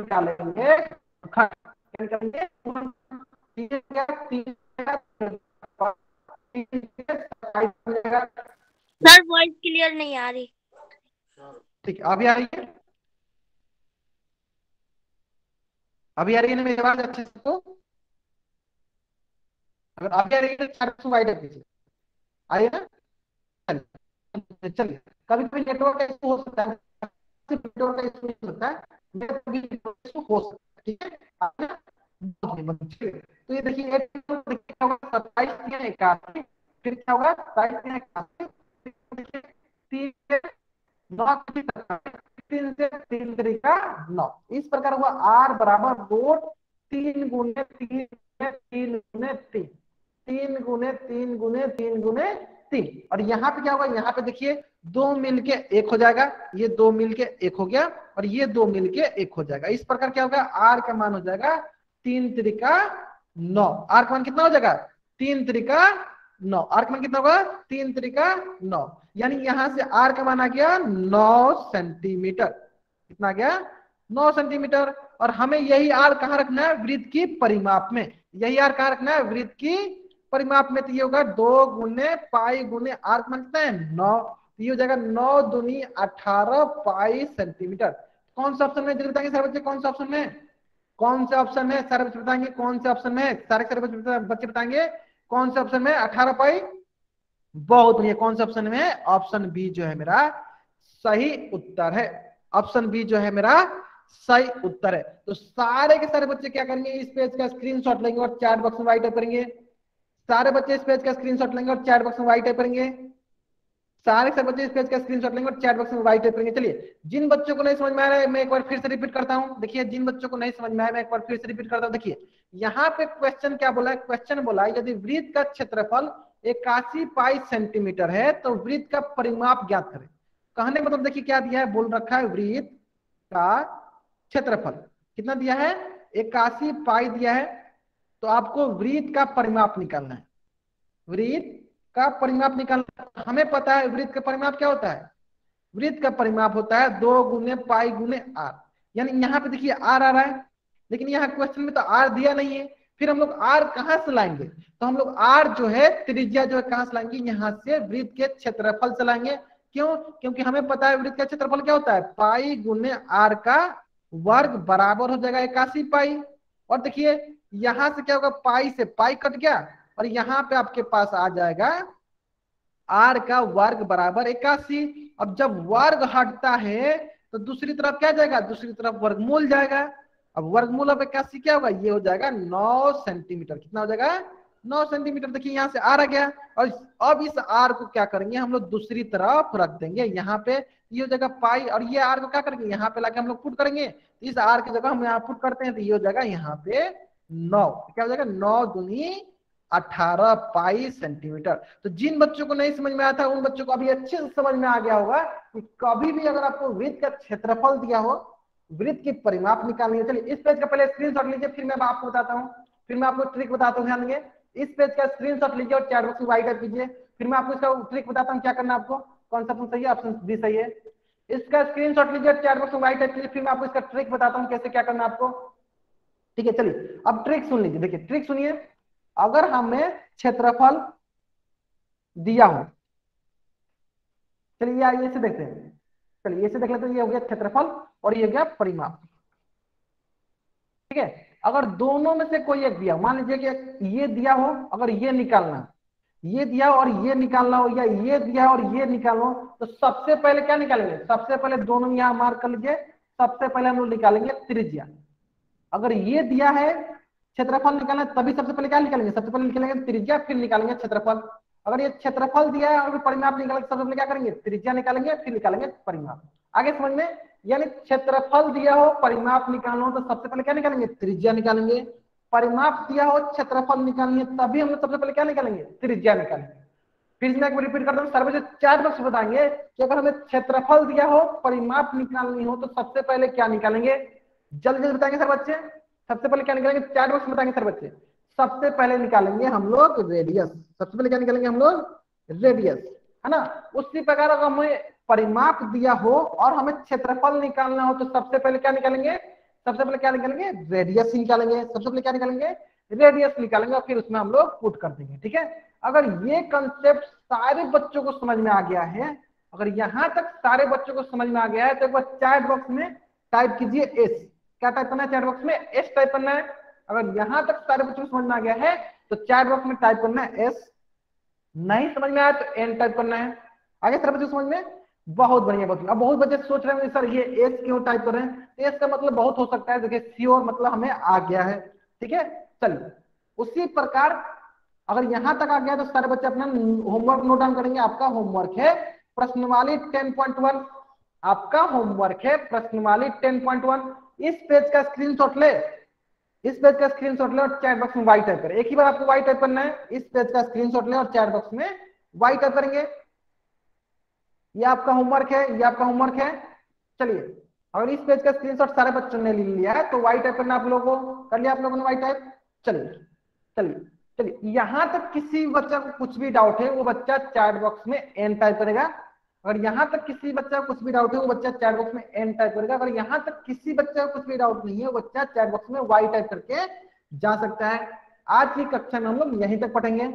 निकालेंगे निकालेंगे सर वॉइस क्लियर नहीं आ रही। ठीक है, अभी आ रही है? अभी आ रही है ना मेरी आवाज अच्छे से? तो अगर अभी आ रही है तो वाइड है पीछे आ रही है ना? चलिए, कभी कभी नेटवर्क का इशू हो सकता है, नेटवर्क का इशू नहीं होता है, नेटवर्क का इशू हो सकता है, ठीक है? तो ये देखिए 27 या 81, फिर क्या होगा 27 या 81, तीन से तीन तरीका 9, इस प्रकार हुआ आर बराबर रोट 3 गुने 3 3 और यहाँ पे क्या होगा, यहाँ पे देखिए 2 मिलके 1 हो जाएगा, ये 2 मिलके 1 हो गया और ये 2 मिलके 1 हो जाएगा। इस प्रकार क्या होगा, आर का मान हो जाएगा 3 त्रिका 9। आर का मान कितना हो जाएगा 3 त्रिका 9। आर का मान कितना होगा 3 त्रिका 9, यानी यहां से आर का मान आ गया 9 सेंटीमीटर। कितना आ गया 9 सेंटीमीटर। और हमें यही आर कहाँ रखना है, वृत्त की परिमाप में। यही आर कहाँ रखना है, वृत्त की परिमाप में। तो ये होगा 2 गुने पाई गुने आर का मान कितना है 9, ये हो जाएगा 9 दूनी 18 पाई सेंटीमीटर। कौन सा ऑप्शन में जल्दी बताएंगे सारे बच्चे, कौन सा ऑप्शन में, कौन सा ऑप्शन है सारे बच्चे बताएंगे, कौन से ऑप्शन में, सारे बच्चे बताएंगे कौन से ऑप्शन में 18 पाई। बहुत बढ़िया, कौन सा ऑप्शन में, ऑप्शन बी जो है मेरा सही उत्तर है। ऑप्शन बी जो है मेरा सही उत्तर है। तो सारे के सारे बच्चे क्या करेंगे, इस पेज का स्क्रीनशॉट लेंगे और चैट बॉक्स में वाई टाइप करेंगे। सारे बच्चे इस पेज का स्क्रीनशॉट लेंगे और चैट बॉक्स में वाई टाइप करेंगे। सारे सब बच्चे इस पेज का स्क्रीनशॉट लेंगे और चैट बॉक्स में वाई टाइप करेंगे। चलिए, जिन बच्चों को नहीं समझ में आ रहा है मैं एक बार फिर से रिपीट करता हूं। देखिए, जिन बच्चों को नहीं समझ में आया मैं एक बार फिर से रिपीट करता हूं। देखिए, यहाँ पे क्वेश्चन क्या बोला है, क्वेश्चन बोला है यदि वृत्त का क्षेत्रफल 81 पाई सेंटीमीटर है तो वृत्त का परिमाप ज्ञात करें। कहने का मतलब देखिए क्या दिया है, बोल रखा है वृत्त का क्षेत्रफल कितना दिया है, 81 पाई दिया है। तो आपको वृत्त का परिमाप निकालना है, वृत्त का परिमाप निकालना। हमें पता है वृत्त का परिमाप क्या होता है, वृत्त का परिमाप होता है 2 गुने पाई गुने आर। यानी यहाँ पे देखिए आर आ रहा है, लेकिन यहाँ क्वेश्चन में तो आर दिया नहीं है। फिर हम लोग आर कहाँ से लाएंगे, तो हम लोग आर जो है त्रिज्या जो है कहाँ से लाएंगे, यहाँ से वृत्त के क्षेत्रफल से लाएंगे। क्यों, क्योंकि हमें पता है वृत्त का क्षेत्रफल क्या होता है, पाई गुने आर का वर्ग बराबर हो जाएगा 81 पाई। और देखिए यहां से क्या होगा, पाई से पाई कट गया और यहाँ पे आपके पास आ जाएगा आर का वर्ग बराबर 81। अब जब वर्ग हटता है तो दूसरी तरफ क्या जाएगा, दूसरी तरफ वर्गमूल जाएगा। अब वर्गमूल अब 81 क्या होगा, ये हो जाएगा 9 सेंटीमीटर। कितना हो जाएगा 9 सेंटीमीटर। देखिए यहाँ से आर आ गया और अब इस आर को क्या करेंगे हम लोग, दूसरी तरफ रख देंगे। यहाँ पे ये हो जाएगा पाई और ये आर को क्या करेंगे, यहाँ पे लाके हम लोग पुट करेंगे। इस आर की जगह हम यहाँ पुट करते हैं तो ये हो जाएगा यहाँ पे 9। क्या हो जाएगा 9 दूनी 18 पाई सेंटीमीटर। तो जिन बच्चों को नहीं समझ में आया था उन बच्चों को अभी अच्छे से समझ में आ गया होगा कि कभी भी अगर आपको वृत्त का क्षेत्रफल दिया हो, वृत्त की परिमाप निकालनी है। चलिए इस पेज का पहले स्क्रीनशॉट लीजिए, फिर मैं आपको बताता हूँ, फिर मैं आपको ट्रिक बताता हूँ। ध्यान देंगे, इस पेज का स्क्रीनशॉट लीजिए और चैट बॉक्स में वाइट कीजिए, फिर मैं आपको इसका ट्रिक बताता हूँ क्या करना है आपको। कौन सा ऑप्शन सही है, ऑप्शन बी सही है। इसका स्क्रीनशॉट लीजिए, चैट बॉक्स में वाइट कीजिए, फिर मैं आपको इसका ट्रिक बताता हूँ कैसे क्या करना है आपको। ठीक है, चलिए अब ट्रिक सुन लीजिए। देखिए ट्रिक सुनिए, अगर हमें क्षेत्रफल दिया हो, चलिए ये से देखते हैं। चलिए इसे देख लेते हैं, ये हो गया क्षेत्रफल और ये हो गया परिमाप। ठीक है, अगर दोनों में से कोई एक दिया, मान लीजिए कि ये दिया हो, अगर ये निकालना, ये दिया और ये निकालना हो, या ये दिया और ये निकालना हो, तो सबसे पहले क्या निकालेंगे, सबसे पहले दोनों यहां मार्क कर लीजिए। सबसे पहले हम लोग निकालेंगे त्रिज्या। अगर ये दिया है क्षेत्रफल निकालना तभी सबसे पहले क्या निकालेंगे, सबसे पहले निकालेंगे त्रिज्या, फिर निकालेंगे क्षेत्रफल। अगर ये क्षेत्रफल दिया है और परिमाप निकालेंगे, सबसे पहले क्या करेंगे, त्रिज्या निकालेंगे, फिर निकालेंगे परिमाप। आगे समझ में, यानी क्षेत्रफल दिया हो परिमाप निकालना हो तो सबसे पहले क्या निकालेंगे, त्रिज्या निकालेंगे। परिमाप दिया हो क्षेत्रफल निकालेंगे तभी हम लोग सबसे पहले क्या निकालेंगे, त्रिज्या निकालेंगे। फिर मैं एक बार रिपीट करता हूँ, सर्वे चार बक्स बताएंगे कि अगर हमें क्षेत्रफल दिया हो परिमाप निकालनी हो तो सबसे पहले क्या निकालेंगे, जल्दी जल्दी बताएंगे सर बच्चे। सबसे पहले क्या निकालेंगे, चार बॉक्स बताएंगे सर बच्चे। सबसे पहले निकालेंगे हम लोग रेडियस, सबसे पहले क्या निकालेंगे हम लोग, रेडियस, है ना। उसी प्रकार अगर हमें परिमाप दिया हो और हमें क्षेत्रफल निकालना हो तो सबसे पहले क्या निकालेंगे, सबसे पहले क्या निकालेंगे, रेडियस निकालेंगे, सबसे पहले क्या निकालेंगे, रेडियस निकालेंगे, और फिर उसमें हम लोग पुट कर देंगे। ठीक है, अगर ये कंसेप्ट सारे बच्चों को समझ में आ गया है, अगर यहां तक सारे बच्चों को समझ में आ गया है, तो एक बार चैट बॉक्स में टाइप कीजिए एस। क्या टाइप करना है चैट बॉक्स में, एस टाइप करना है। अगर यहां तक सारे बच्चों को समझ में आ गया है तो चैट बॉक्स में टाइप करना है एस, नहीं समझ में आया तो एन टाइप करना है। आगे सारे बच्चों को समझ में, बहुत बढ़िया बहुत। अब बहुत बच्चे सोच रहे हैं सर ये एस क्यों टाइप कर रहे हैं, तो एस का मतलब बहुत हो सकता है, देखिए श्योर मतलब हमें आ गया है। ठीक है, चलिए उसी प्रकार अगर यहां तक आ गया तो सारे बच्चे अपना होमवर्क नोट डाउन करेंगे। आपका होमवर्क है प्रश्नवाली 10.1, आपका होमवर्क है प्रश्नवाली 10.1। इस पेज का स्क्रीनशॉट ले, इस पेज का स्क्रीनशॉट ले और चैट बॉक्स में वाई टाइप करें। एक ही बार आपको वाई टाइप करना है, इस पेज का स्क्रीनशॉट ले और चैट बॉक्स में वाई टाइप करेंगे। ये आपका होमवर्क है, ये आपका होमवर्क है। चलिए अगर इस पेज का स्क्रीनशॉट सारे बच्चों ने ले लिया है तो वाई टाइप करना आप लोगों को, कर लिया आप लोगों ने वाई टाइप। चलिए चलिए चलिए, यहां तक किसी बच्चा को कुछ भी डाउट है वो बच्चा चैट बॉक्स में एन टाइप करेगा। अगर यहां तक किसी बच्चा को कुछ भी डाउट है वो बच्चा चैट बॉक्स में एन टाइप करेगा। अगर यहां तक किसी बच्चा को कुछ भी डाउट नहीं है वो बच्चा चैट बॉक्स में वाई टाइप करके जा सकता है। आज की कक्षा में हम लोग यहीं तक पढ़ेंगे।